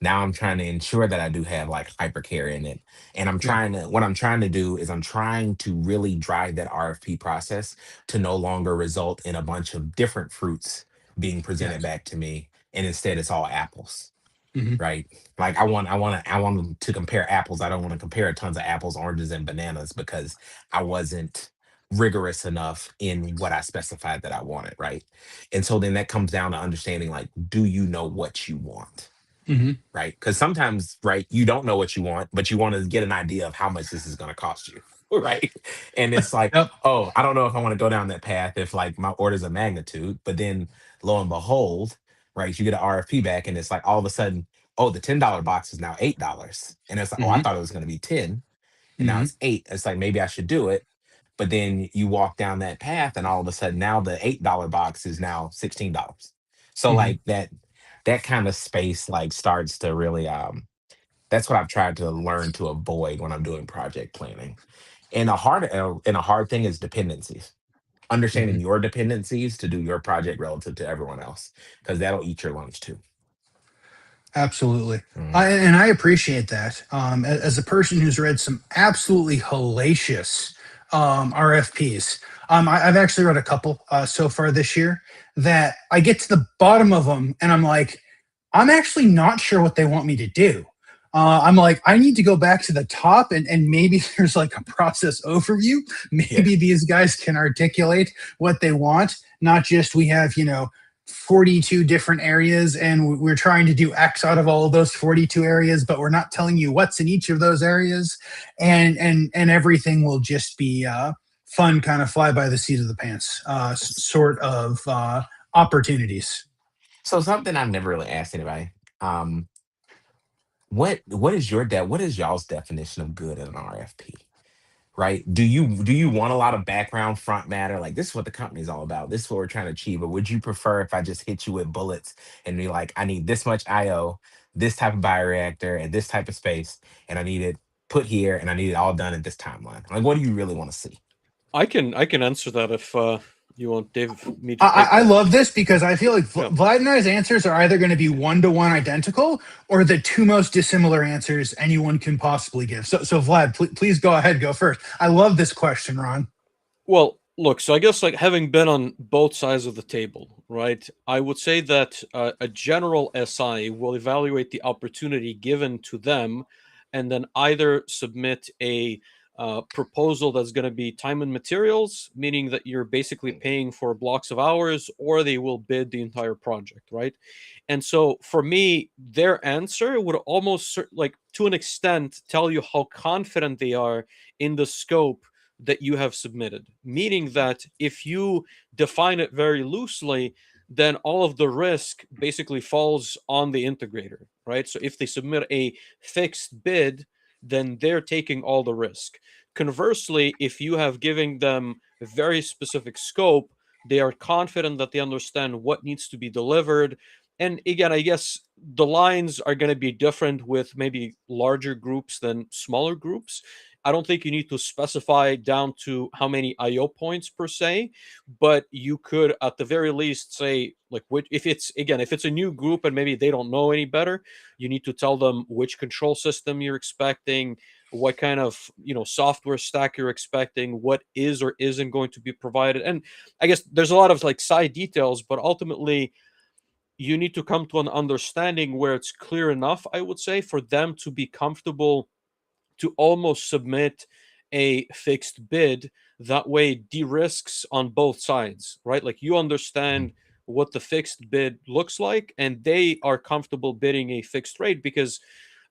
Now I'm trying to ensure that I do have like hypercare in it. And Yeah. what I'm trying to do is I'm trying to really drive that RFP process to no longer result in a bunch of different fruits being presented Yes. back to me. And instead it's all apples, Hmm. right? Like I want to compare apples. I don't want to compare tons of apples, oranges, and bananas because I wasn't rigorous enough in what I specified that I wanted, right? And so then that comes down to understanding like, do you know what you want? Hmm. Right? Because sometimes, right, you don't know what you want, but you want to get an idea of how much this is going to cost you, right? And it's like, Yep. oh, I don't know if I want to go down that path if like my orders of magnitude, but then lo and behold, right, you get an RFP back and it's like all of a sudden, oh, the $10 box is now $8. And it's like, oh, I Hmm. thought it was going to be 10 and now Hmm. it's 8. It's like maybe I should do it. But then you walk down that path and all of a sudden now the $8 box is now $16. So Hmm. like that kind of space like starts to really that's what I've tried to learn to avoid when I'm doing project planning. And a hard thing is dependencies. Hmm. Understanding your dependencies to do your project relative to everyone else, because that'll eat your lunch too. Absolutely. Mm, And I appreciate that. As a person who's read some absolutely hellacious RFPs, I've actually read a couple so far this year that I get to the bottom of them and I'm like, I'm actually not sure what they want me to do. I'm like, I need to go back to the top, and maybe there's like a process overview. yeah. Maybe these guys can articulate what they want, not just we have, 42 different areas and we're trying to do X out of all of those 42 areas, but we're not telling you what's in each of those areas. And everything will just be fun, kind of fly by the seat of the pants sort of opportunities. So something I've never really asked anybody. Um, what is y'all's definition of good in an RFP? Right? Do you want a lot of background front matter? Like this is what the company's all about. This is what we're trying to achieve. Or would you prefer if I just hit you with bullets and be like, I need this much IO, this type of bioreactor, and this type of space, and I need it put here, and I need it all done at this timeline. Like, what do you really want to see? I can answer that if you want Dave me to I, take I that. love this because I feel like Yeah. Vlad and I's answers are either going to be one-to-one identical or the two most dissimilar answers anyone can possibly give. So Vlad, please go ahead, go first. I love this question, Ron. Well, Look, so I guess like having been on both sides of the table, right? I would say that a general SI will evaluate the opportunity given to them, and then either submit a proposal that's going to be time and materials, meaning that you're basically paying for blocks of hours, or they will bid the entire project, right? And so for me, their answer would almost like to an extent tell you how confident they are in the scope that you have submitted. Meaning that if you define it very loosely, then all of the risk basically falls on the integrator, right? So if they submit a fixed bid, then they're taking all the risk. Conversely, if you have given them a very specific scope, they are confident that they understand what needs to be delivered. And again, I guess the lines are going to be different with maybe larger groups than smaller groups. I don't think you need to specify down to how many IO points per se, but you could at the very least say like which, if it's again, if it's a new group and maybe they don't know any better, you need to tell them which control system you're expecting, what kind of software stack you're expecting, what is or isn't going to be provided. And I guess there's a lot of like side details, but ultimately you need to come to an understanding where it's clear enough, I would say, for them to be comfortable to almost submit a fixed bid. That way de-risks on both sides, right? Like you understand what the fixed bid looks like and they are comfortable bidding a fixed rate. Because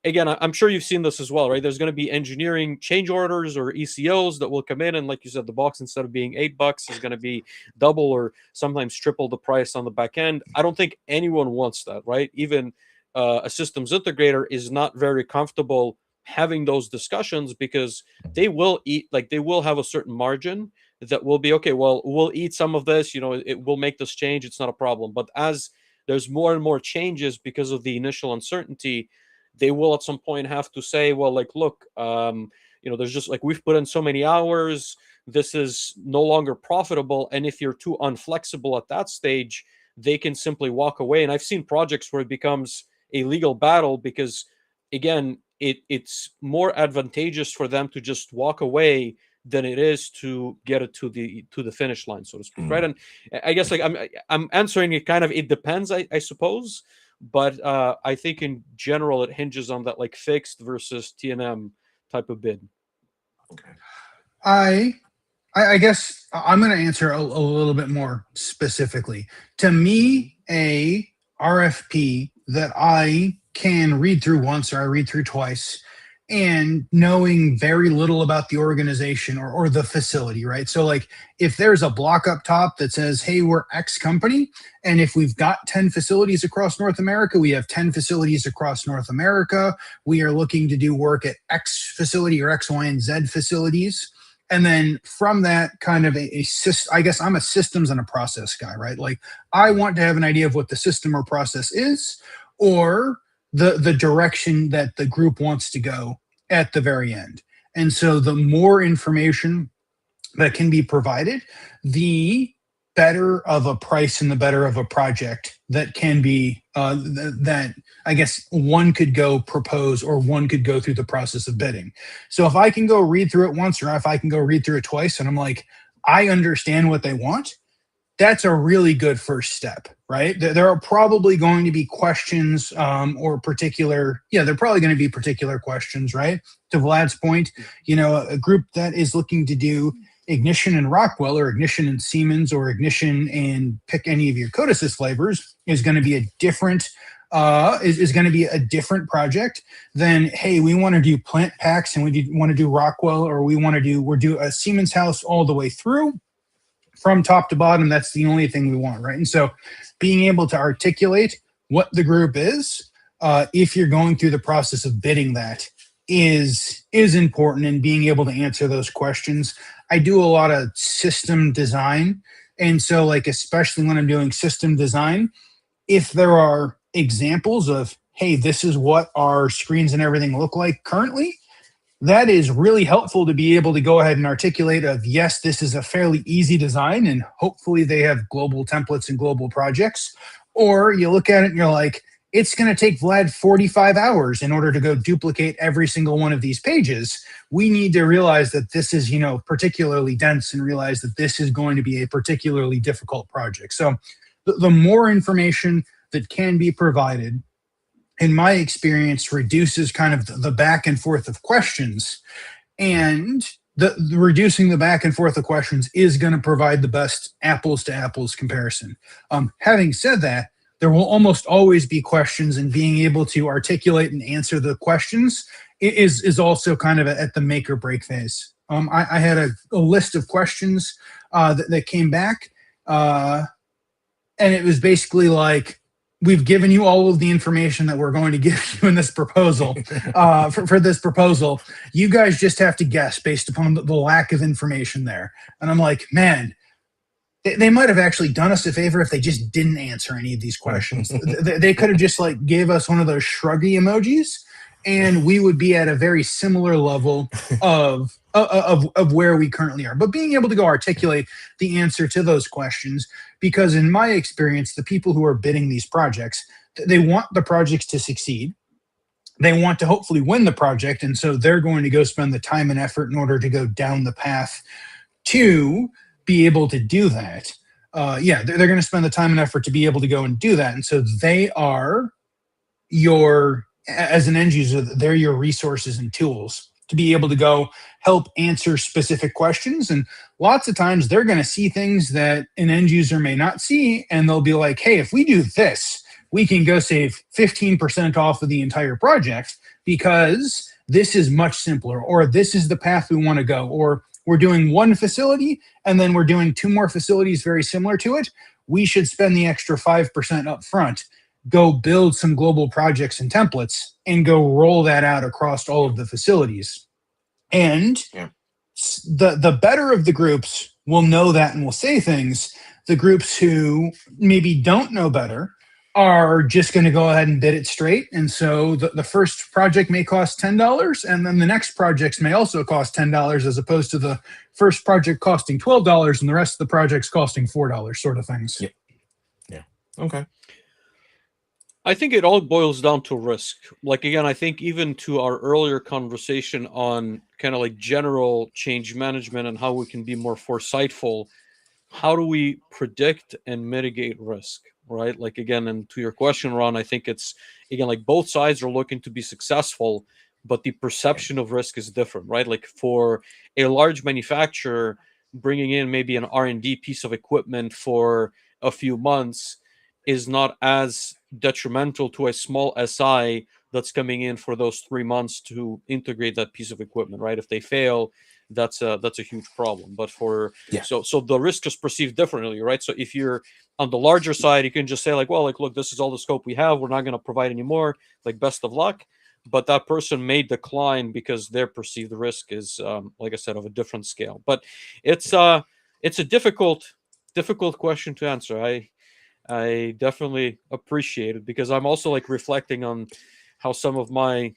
again, I'm sure you've seen this as well, right? There's going to be engineering change orders or ECOs that will come in, and like you said, the box, instead of being $8 is going to be double or sometimes triple the price on the back end. I don't think anyone wants that, right? Even a systems integrator is not very comfortable having those discussions, because they will eat, like they will have a certain margin that will be okay, well, we'll eat some of this, it will make this change, it's not a problem. But as there's more and more changes because of the initial uncertainty, they will at some point have to say, well, like, look, there's just like, we've put in so many hours, this is no longer profitable. And if you're too unflexible at that stage, they can simply walk away. And I've seen projects where it becomes a legal battle because, again, it's more advantageous for them to just walk away than it is to get it to the finish line, so to speak, right? And I guess like I'm answering it kind of, it depends, I suppose, but I think in general it hinges on that like fixed versus T&M type of bid. I guess I'm going to answer a little bit more specifically. To me, a RFP that I can read through once or I read through twice, and knowing very little about the organization or the facility, right? So like if there's a block up top that says, hey, we're X company, and if we've got 10 facilities across North America, we have 10 facilities across North America, we are looking to do work at X facility or X, Y, and Z facilities. And then from that kind of I guess I'm a systems and a process guy, right? Like I want to have an idea of what the system or process is, or the direction that the group wants to go at the very end. And so the more information that can be provided, the better of a price and the better of a project that can be that I guess one could go propose or one could go through the process of bidding. So if I can go read through it once, or if I can go read through it twice and I'm like, I understand what they want, that's a really good first step, right? There are probably going to be questions or they're probably going to be particular questions, right? To Vlad's point, a group that is looking to do ignition and Rockwell, or ignition and Siemens, or ignition and pick any of your Codesys flavors is going to be a different is going to be a different project than, hey, we want to do plant packs and we want to do Rockwell, or we're do a Siemens house all the way through from top to bottom. That's the only thing we want, right? And so being able to articulate what the group is, if you're going through the process of bidding, that is important, and being able to answer those questions. I do a lot of system design. And so like, especially when I'm doing system design, if there are examples of, hey, this is what our screens and everything look like currently, that is really helpful to be able to go ahead and articulate of, yes, this is a fairly easy design, and hopefully they have global templates and global projects. Or you look at it and you're like, it's going to take Vlad 45 hours in order to go duplicate every single one of these pages. We need to realize that this is, particularly dense, and realize that this is going to be a particularly difficult project. So the more information that can be provided, in my experience, reduces kind of the back and forth of questions. And the reducing the back and forth of questions is going to provide the best apples to apples comparison. Having said that, there will almost always be questions, and being able to articulate and answer the questions is also kind of at the make or break phase. I had a list of questions that came back, and it was basically like, we've given you all of the information that we're going to give you in this proposal. For this proposal, you guys just have to guess based upon the lack of information there. And I'm like, man, they might have actually done us a favor if they just didn't answer any of these questions. They could have just like gave us one of those shruggy emojis, and we would be at a very similar level of where we currently are. But being able to go articulate the answer to those questions, because in my experience, the people who are bidding these projects, they want the projects to succeed. They want to hopefully win the project, and so they're going to go spend the time and effort in order to go down the path to be able to do that. They're going to spend the time and effort to be able to go and do that. And so they are as an end user, they're your resources and tools to be able to go help answer specific questions. And lots of times they're going to see things that an end user may not see. And they'll be like, hey, if we do this, we can go save 15% off of the entire project because this is much simpler, or this is the path we want to go, or we're doing one facility and then we're doing two more facilities very similar to it. We should spend the extra 5% up front, go build some global projects and templates, and go roll that out across all of the facilities. And the better of the groups will know that and will say things. The groups who maybe don't know better are just going to go ahead and bid it straight. And so the first project may cost $10, and then the next projects may also cost $10, as opposed to the first project costing $12 and the rest of the projects costing $4, sort of things. Yeah. Okay. I think it all boils down to risk. Like, again, I think even to our earlier conversation on kind of like general change management and how we can be more foresightful, how do we predict and mitigate risk, right? Like, again, and to your question, Ron, I think it's, again, like both sides are looking to be successful, but the perception of risk is different, right? Like for a large manufacturer, bringing in maybe an R&D piece of equipment for a few months is not as detrimental to a small SI that's coming in for those 3 months to integrate that piece of equipment, right? If they fail, that's a huge problem. But so the risk is perceived differently, right? So if you're on the larger side, you can just say like, well, like, look, this is all the scope we have. We're not going to provide any more. Like, best of luck. But that person may decline because their perceived risk is, like I said, of a different scale. But it's a difficult question to answer. I definitely appreciate it, because I'm also like reflecting on how some of my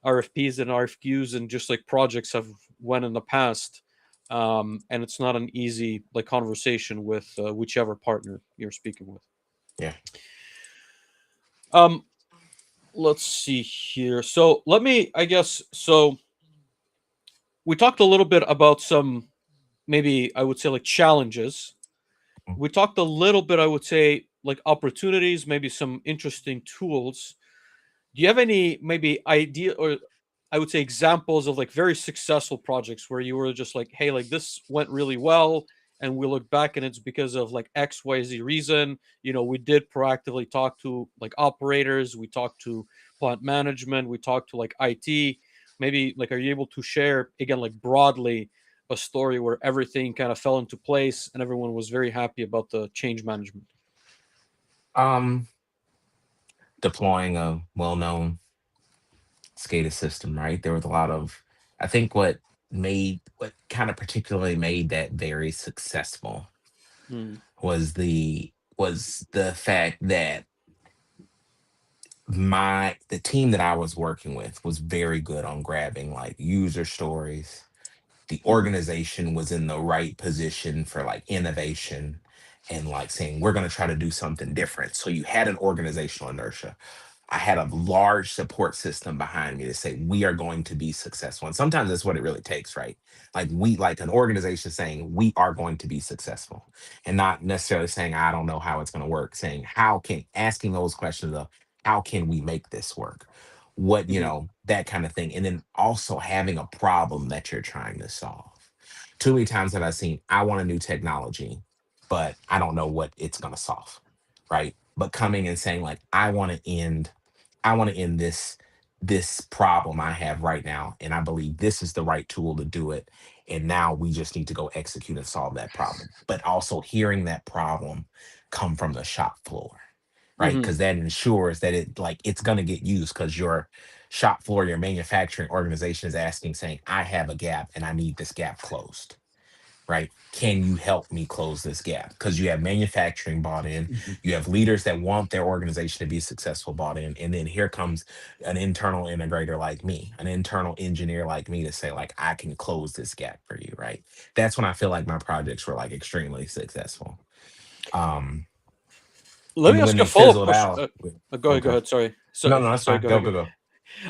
RFPs and RFQs and just like projects have went in the past. And it's not an easy like conversation with whichever partner you're speaking with. Yeah. Let's see here. So so we talked a little bit about some, maybe I would say like challenges. We talked a little bit, I would say, like opportunities, maybe some interesting tools. Do you have any maybe idea, or I would say examples of like very successful projects where you were just like, hey, like this went really well, and we look back and it's because of like XYZ reason? We did proactively talk to like operators, we talked to plant management, we talked to like IT. Maybe like, are you able to share again, like broadly, a story where everything kind of fell into place and everyone was very happy about the change management? Deploying a well-known SCADA system, right? There was a lot of, I think what kind of particularly made that very successful was the fact that the team that I was working with was very good on grabbing like user stories. The organization was in the right position for like innovation and like saying, we're going to try to do something different. So you had an organizational inertia. I had a large support system behind me to say we are going to be successful. And sometimes that's what it really takes, right? Like an organization saying we are going to be successful, and not necessarily saying I don't know how it's going to work. Saying how can asking those questions of how can we make this work, what that kind of thing, and then also having a problem that you're trying to solve. Too many times that I've seen I want a new technology, but I don't know what it's going to solve, right? But coming and saying like I want to end this problem I have right now, and I believe this is the right tool to do it. And now we just need to go execute and solve that problem. But also hearing that problem come from the shop floor, right? Hmm. Because that ensures that it's going to get used because your shop floor, your manufacturing organization is asking, saying, I have a gap and I need this gap closed, right? Can you help me close this gap? Because you have manufacturing bought in, Mhm. you have leaders that want their organization to be successful bought in, and then here comes an internal integrator like me, an internal engineer like me to say like I can close this gap for you, right? That's when I feel like my projects were like extremely successful. Um, Let and me then ask when you a they follow-up fizzled question. out, Go ahead. Go okay, ahead. Sorry. no, So, no, that's sorry. fine. Go Go, ahead. go, go.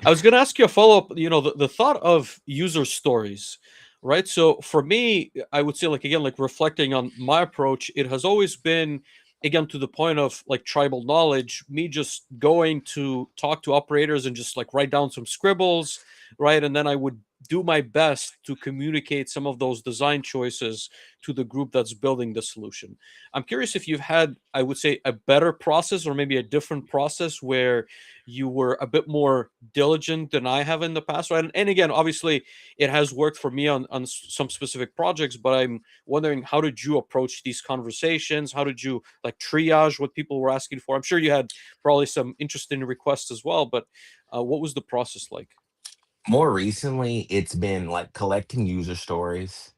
I was going to ask you a follow-up. The thought of user stories, right? So for me, I would say, like, again, like reflecting on my approach, it has always been, again, to the point of like tribal knowledge, me just going to talk to operators and just like write down some scribbles, right? And then I would do my best to communicate some of those design choices to the group that's building the solution. I'm curious if you've had, I would say, a better process or maybe a different process where you were a bit more diligent than I have in the past, right? And again, obviously, it has worked for me on some specific projects, but I'm wondering, how did you approach these conversations? How did you like triage what people were asking for? I'm sure you had probably some interesting requests as well, but what was the process like? More recently, it's been like collecting user stories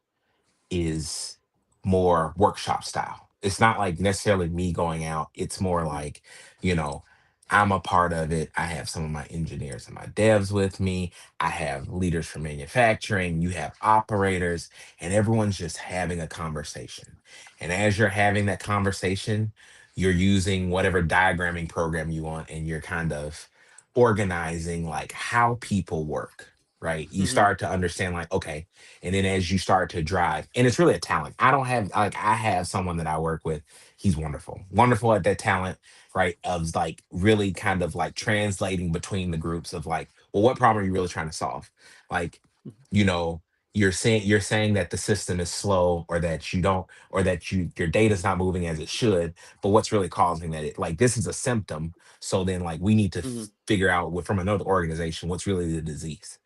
is more workshop style. It's not like necessarily me going out. It's more Mhm, like, you know, I'm a part of it. I have some of my engineers and my devs with me. I have leaders from manufacturing. You have operators, and everyone's just having a conversation. And as you're having that conversation, you're using whatever diagramming program you want, and you're kind of organizing like how people work, right? You mhm, start to understand, like, okay, and then as you start to drive, and it's really a talent. I have someone that I work with. He's wonderful, wonderful at that talent, right? Of like really kind of like translating between the groups of like, well, what problem are you really trying to solve? Like, mhm, you know, you're saying that the system is slow, or that you don't, or that your data's not moving as it should, but what's really causing that? It like this is a symptom. So then like we need to mhm, figure out from another organization what's really the disease,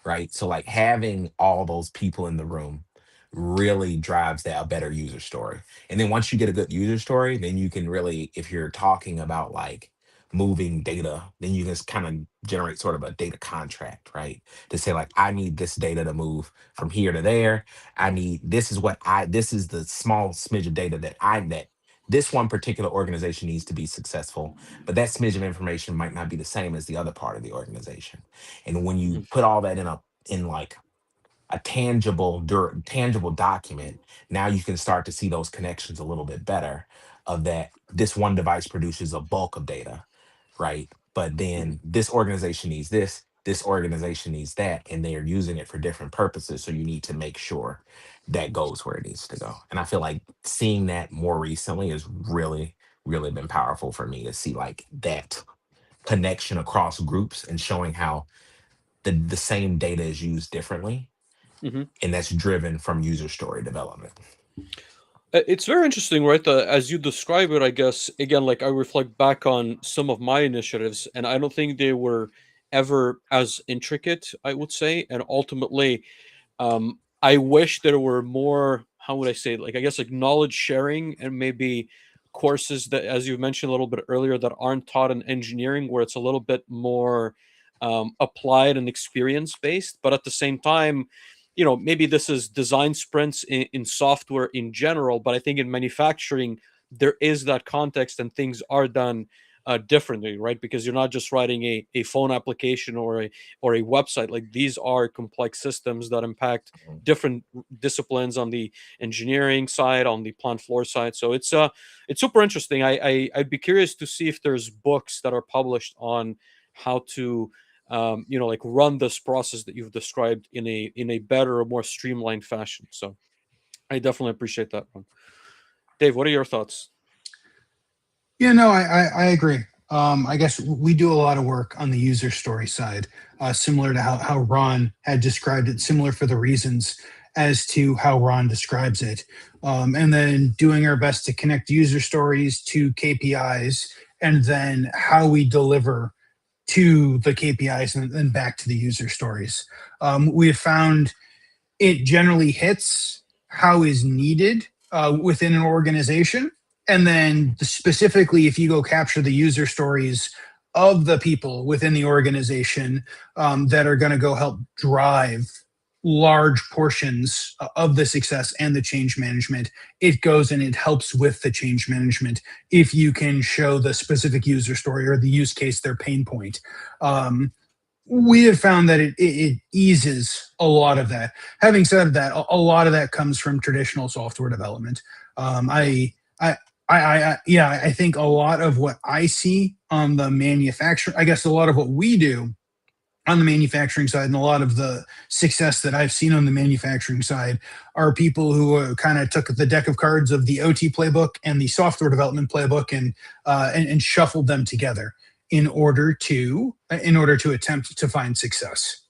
right? So like having all those people in the room really drives that a better user story. And then once you get a good user story, then you can really, if you're talking about like moving data, then you can kind of generate sort of a data contract, right? To say like, I need this data to move from here to there. This is the small smidge of data that this one particular organization needs to be successful, but that smidge of information might not be the same as the other part of the organization. And when you mhm, put all that in like a tangible document, now you can start to see those connections a little bit better, of that this one device produces a bulk of data, right? But mhm. then this organization needs this organization needs that, and they are using it for different purposes. So you need to make sure that goes where it needs to go. And I feel like seeing that more recently has really, really been powerful for me to see like that connection across groups and showing how the same data is used differently, Mhm. and that's driven from user story development. It's very interesting, right? As you describe it, I guess, again, like I reflect back on some of my initiatives, and I don't think they were ever as intricate, I would say. And ultimately, I wish there were more, how would I say, like, I guess, like knowledge sharing and maybe courses that, as you mentioned a little bit earlier, that aren't taught in engineering, where it's a little bit more applied and experience based. But at the same time, maybe this is design sprints in software in general, but I think in manufacturing, there is that context and things are done differently, right? Because you're not just writing a phone application or a website. Like these are complex systems that impact Mhm. different disciplines on the engineering side, on the plant floor side. So it's super interesting. I'd be curious to see if there's books that are published on how to like run this process that you've described in a better or more streamlined fashion. So I definitely appreciate that one. Dave, what are your thoughts? Yeah, no, I agree. I guess we do a lot of work on the user story side, similar to how Ron had described it, similar for the reasons as to how Ron describes it. And then doing our best to connect user stories to KPIs and then how we deliver to the KPIs and then back to the user stories. We have found it generally hits how is needed within an organization. And then specifically, if you go capture the user stories of the people within the organization that are going to go help drive large portions of the success and the change management, it goes and it helps with the change management if you can show the specific user story or the use case, their pain point. We have found that it eases a lot of that. Having said that, a lot of that comes from traditional software development. Um, I, I, yeah, I think a lot of what I see on the manufacturing, I guess a lot of what we do on the manufacturing side and a lot of the success that I've seen on the manufacturing side are people who kind of took the deck of cards of the OT playbook and the software development playbook and shuffled them together in order to attempt to find success.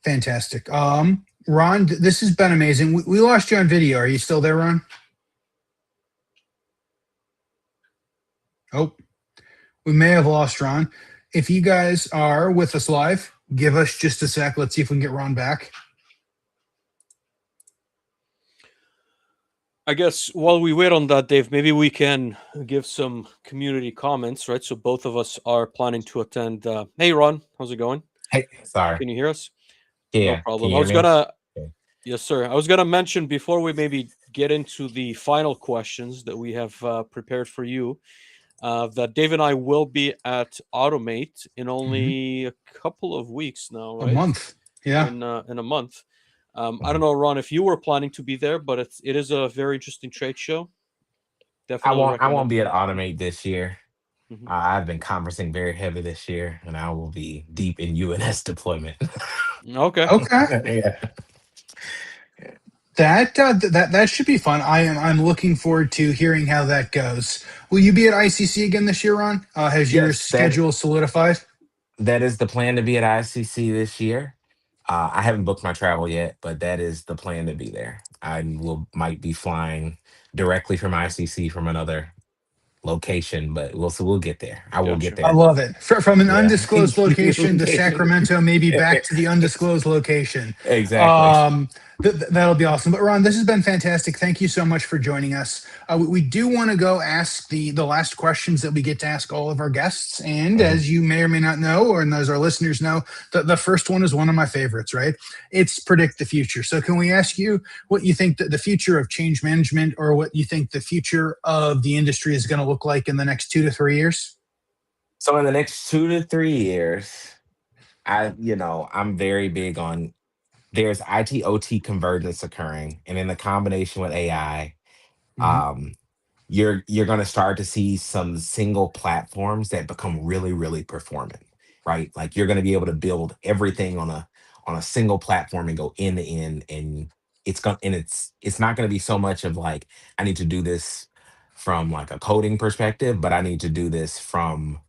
Fantastic. Ron, this has been amazing. We lost you on video. Are you still there, Ron? Oh, we may have lost Ron. If you guys are with us live, give us just a sec. Let's see if we can get Ron back. I guess while we wait on that, Dave, maybe we can give some community comments, right? So both of us are planning to attend. Hey, Ron, how's it going? Hey, sorry. Can you hear us? No Yeah, can problem. you I hear was me? gonna, Yeah. yes, sir. I was gonna mention before we maybe get into the final questions that we have prepared for you, that Dave and I will be at Automate in Mhm. only a couple of weeks now, A right? month. Yeah. In a month. I don't Mhm. know, Ron, if you were planning to be there, but it is a very interesting trade show. I Definitely won't. I won't recommend be at that. Automate this year. Mhm. I've been conversing very heavy this year, and I will be deep in UNS deployment. Okay. Okay. Yeah. That should be fun. I'm looking forward to hearing how that goes. Will you be at ICC again this year, Ron? Has your Yes, schedule solidified? that is the plan to be at ICC this year. I haven't booked my travel yet, but that is the plan to be there. I will might be flying directly from ICC from another location, but we'll get there. I will get Gotcha. I there. love it. From an Yeah. undisclosed location to Sacramento, maybe back to the undisclosed location. Exactly. Um, that'll be awesome. But Ron, this has been fantastic. Thank you so much for joining us. We do want to go ask the last questions that we get to ask all of our guests. And Mhm. as you may or may not know, or as our listeners know, the first one is one of my favorites, right? It's predict the future. So can we ask you what you think that the future of change management or what you think the future of the industry is going to look like in the next 2 to 3 years? So in the next 2 to 3 years, I'm very big on there's IT OT convergence occurring, and in the combination with AI, Mhm. um, you're going to start to see some single platforms that become really really performant, right? Like you're going to be able to build everything on a single platform and go end to end, and it's not going to be so much of like I need to do this from like a coding perspective, but I need to do this from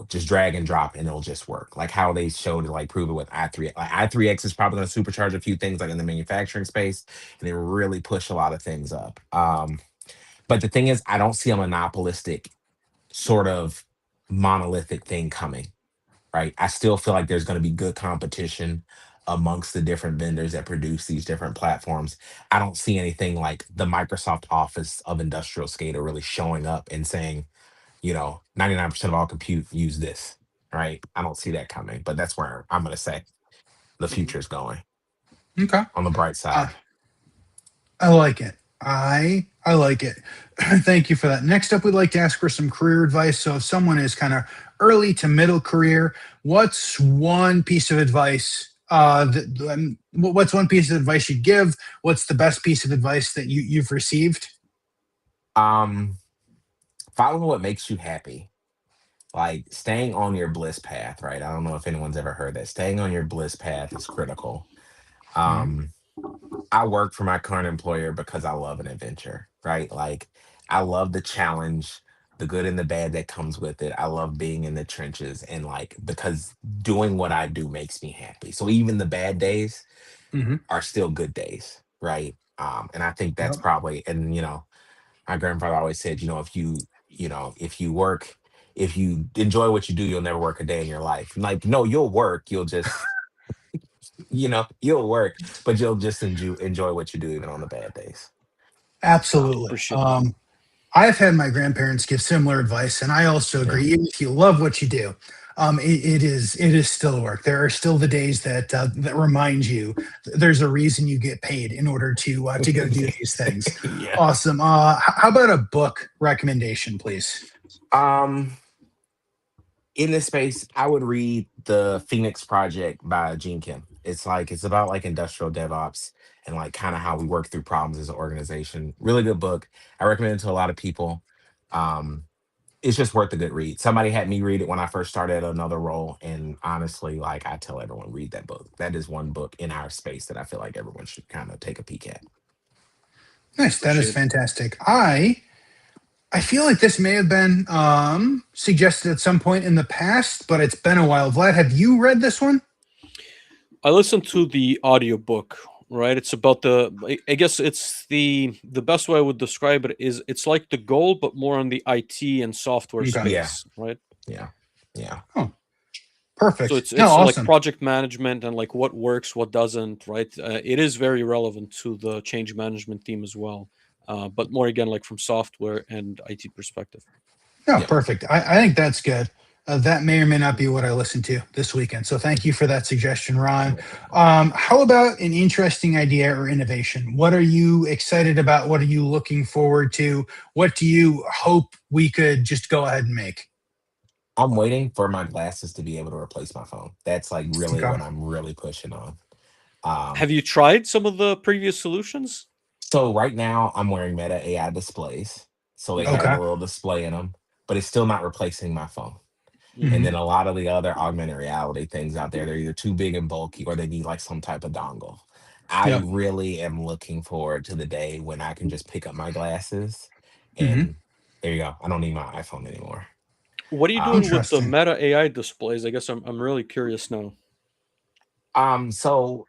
just drag and drop and it'll just work. Like how they showed to like prove it with i3. Like i3x is probably going to supercharge a few things like in the manufacturing space and then really push a lot of things up. But the thing is, I don't see a monopolistic sort of monolithic thing coming, right? I still feel like there's going to be good competition amongst the different vendors that produce these different platforms. I don't see anything like the Microsoft Office of industrial SCADA really showing up and saying, 99% of all compute use this, right? I don't see that coming, but that's where I'm going to say the Mhm. future is going Okay. on the bright Uh, side. I like it. I I like it. Thank you for that. Next up, we'd like to ask for some career advice. So if someone is kind of early to middle career, what's one piece of advice? What's one piece of advice you'd give? What's the best piece of advice that you've received? Um, Follow what makes you happy. Like staying on your bliss path, right? I don't know if anyone's ever heard that. Staying on your bliss path is critical. Mhm. Um, I work for my current employer because I love an adventure, right? Like I love the challenge, the good and the bad that comes with it. I love being in the trenches and like because doing what I do makes me happy. So even the bad days Mhm. are still good days, right? And I think that's Yep. probably and my grandfather always said, if you work, if you enjoy what you do, you'll never work a day in your life. Like, no, you'll work, you'll just, you'll work, but you'll just enjoy what you do even on the bad days. Absolutely. Appreciate that. I've had my grandparents give similar advice, and I also Yeah. agree. Even if you love what you do, it is still work. There are still the days that remind you there's a reason you get paid in order to go do these things. Yeah. Awesome. How about a book recommendation, please? Um, in this space, I would read the Phoenix Project by Gene Kim. It's about like industrial DevOps and like kind of how we work through problems as an organization. Really good book. I recommend it to a lot of people. Um, it's just worth a good read. Somebody had me read it when I first started at another role, and honestly, like I tell everyone, read that book. That is one book in our space that I feel like everyone should kind of take a peek at. Nice. That is Appreciate it. fantastic. I feel like this may have been suggested at some point in the past, but it's been a while. Vlad, have you read this one? I listened to the audiobook, right? It's about I guess it's the best way I would describe it is it's like the goal, but more on the IT and software Okay. Yeah, space, right? yeah, yeah, Oh, So perfect. it's No, it's like awesome. project management and like what works, what doesn't, right? It is very relevant to the change management theme as well, but more again like from software and IT perspective. No, yeah. perfect. I think that's good. That may or may not be what I listen to this weekend. So thank you for that suggestion, Ron. Yeah. How about an interesting idea or innovation? What are you excited about? What are you looking forward to? What do you hope we could just go ahead and make? I'm waiting for my glasses to be able to replace my phone. That's like really Okay. what I'm really pushing on. Um, Have you tried some of the previous solutions? so right now I'm wearing Meta AI displays, so they have Okay. the Okay. little display in them, but it's still not replacing my phone. And Hmm. Hmm. then a lot of the other augmented reality things out there, they're either too big and bulky or they need like some type of dongle. I Yep. really am looking forward to the day when I can just pick up my glasses Hmm. and there you go. I don't need my iPhone anymore. What are you doing Um, with the Interesting. Meta AI displays? I guess I'm really curious now. so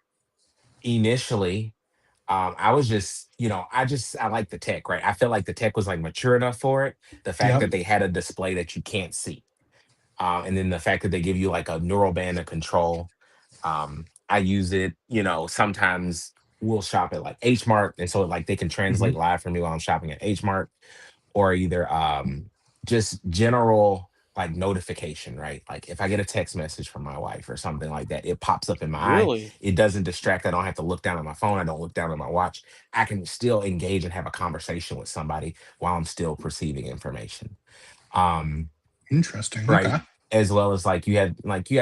initially, I was just, I like the tech, right? I feel like the tech was like mature enough for it. The fact Yep. that they had a display that you can't see. And then the fact that they give you like a neural band of control. I use it, sometimes we'll shop at like H Mart. And so like they can Hmm. translate live for me while I'm shopping at H Mart or either just general like notification, right? Like if I get a text message from my wife or something like that, it pops up in my eye. Really? It doesn't distract. I don't have to look down at my phone. I don't look down at my watch. I can still engage and have a conversation with somebody while I'm still perceiving information. Um, Interesting. right. Okay. As well as like you had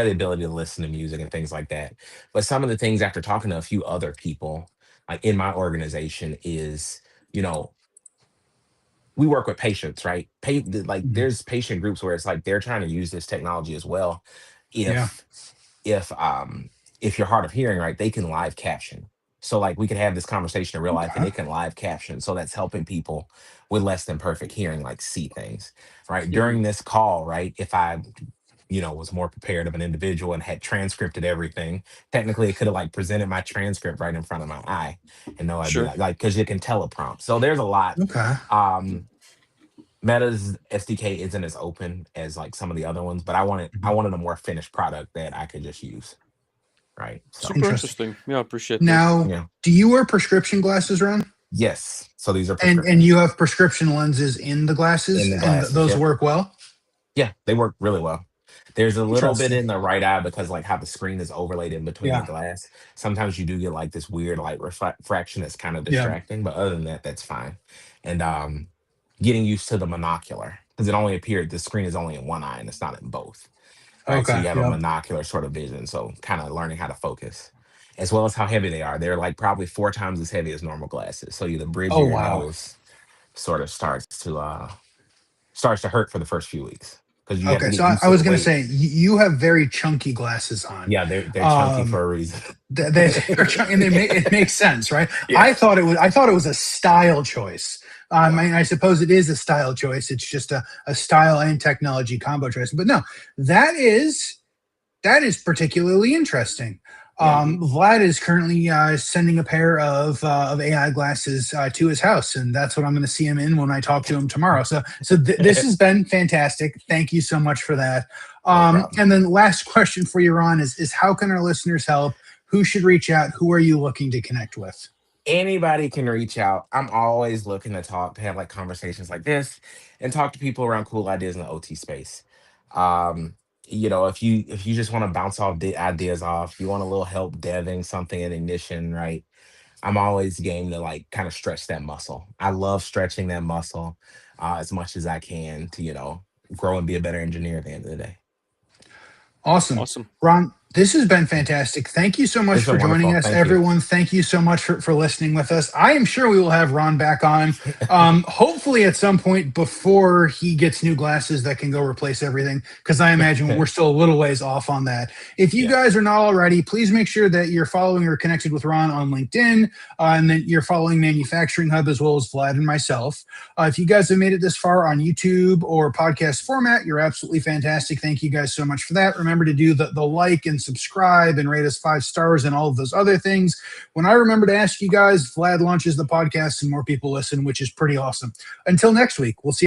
the ability to listen to music and things like that. But some of the things after talking to a few other people, like in my organization, is you know we work with patients, right? Like Mhm. there's patient groups where it's like they're trying to use this technology as well. Yeah. If if um if you're hard of hearing, right, they can live caption. So like we could have this conversation in real life and Okay. it can live caption. So that's helping people with less than perfect hearing, like see things. Right. Hmm. During this call, right? If I was more prepared of an individual and had transcripted everything. Technically, it could have like presented my transcript right in front of my eye, and no, I'd be Sure. like, because you can teleprompt. So there's a lot. Okay. Um, Meta's SDK isn't as open as like some of the other ones, but I Mhm. wanted a more finished product that I could just use. Right. So Super Interesting. interesting. Yeah, appreciate that. Now, yeah, do you wear prescription glasses, Ron? yes. So these are And prescription you have prescription lenses in the in glasses, the and glasses. those Yep. work well. Yeah, they work really well. There's a little bit Interesting. in the right eye because like how the screen is overlaid in between the Yeah. glass. Sometimes you do get like this weird like refraction that's kind of Yeah. distracting, but other than that, that's fine. And getting used to the monocular because it only appeared the screen is only in one eye and it's not in both. Right. So Okay. you have a Yep. monocular sort of vision. So kind of learning how to focus. As well as how heavy they are. They're like probably 4 times as heavy as normal glasses. So the bridge Oh of your wow. nose sort of starts to hurt for the first few weeks because you have to Okay. get So I, used I to the was going to weight. say you have very chunky glasses on. Yeah, they're chunky Um, for a reason. they're chunky, and it makes sense, right? Yeah. I thought it was a style choice. I No. mean, I suppose it is a style choice. It's just a style and technology combo choice. But no, that is that is particularly interesting. Yeah. Vlad is currently sending a pair of AI glasses to his house, and that's what I'm going to see him in when I talk to him tomorrow. This has been fantastic. Thank you so much for that. No problem. And then last question for you, Ron, is how can our listeners help? Who should reach out? Who are you looking to connect with? Anybody can reach out. I'm always looking to talk, to have like conversations like this and talk to people around cool ideas in the OT space. Um, if you just want to bounce off the ideas off, you want a little help deving something in ignition, right? I'm always game to like kind of stretch that muscle. I love stretching that muscle as much as I can to, grow and be a better engineer at the end of the day. Awesome. Awesome. Ron, this has been fantastic. Thank you so much It's for been joining wonderful. us. Thank you. Everyone, thank you so much for listening with us. I am sure we will have Ron back on, hopefully at some point before he gets new glasses that can go replace everything, because I imagine we're still a little ways off on that. If you Yeah. guys are not already, please make sure that you're following or connected with Ron on LinkedIn, and then you're following Manufacturing Hub as well as Vlad and myself. If you guys have made it this far on YouTube or podcast format, you're absolutely fantastic. Thank you guys so much for that. Remember to do the like and subscribe and rate us 5 stars and all of those other things. When I remember to ask you guys, Vlad launches the podcast and more people listen, which is pretty awesome. Until next week, we'll see you.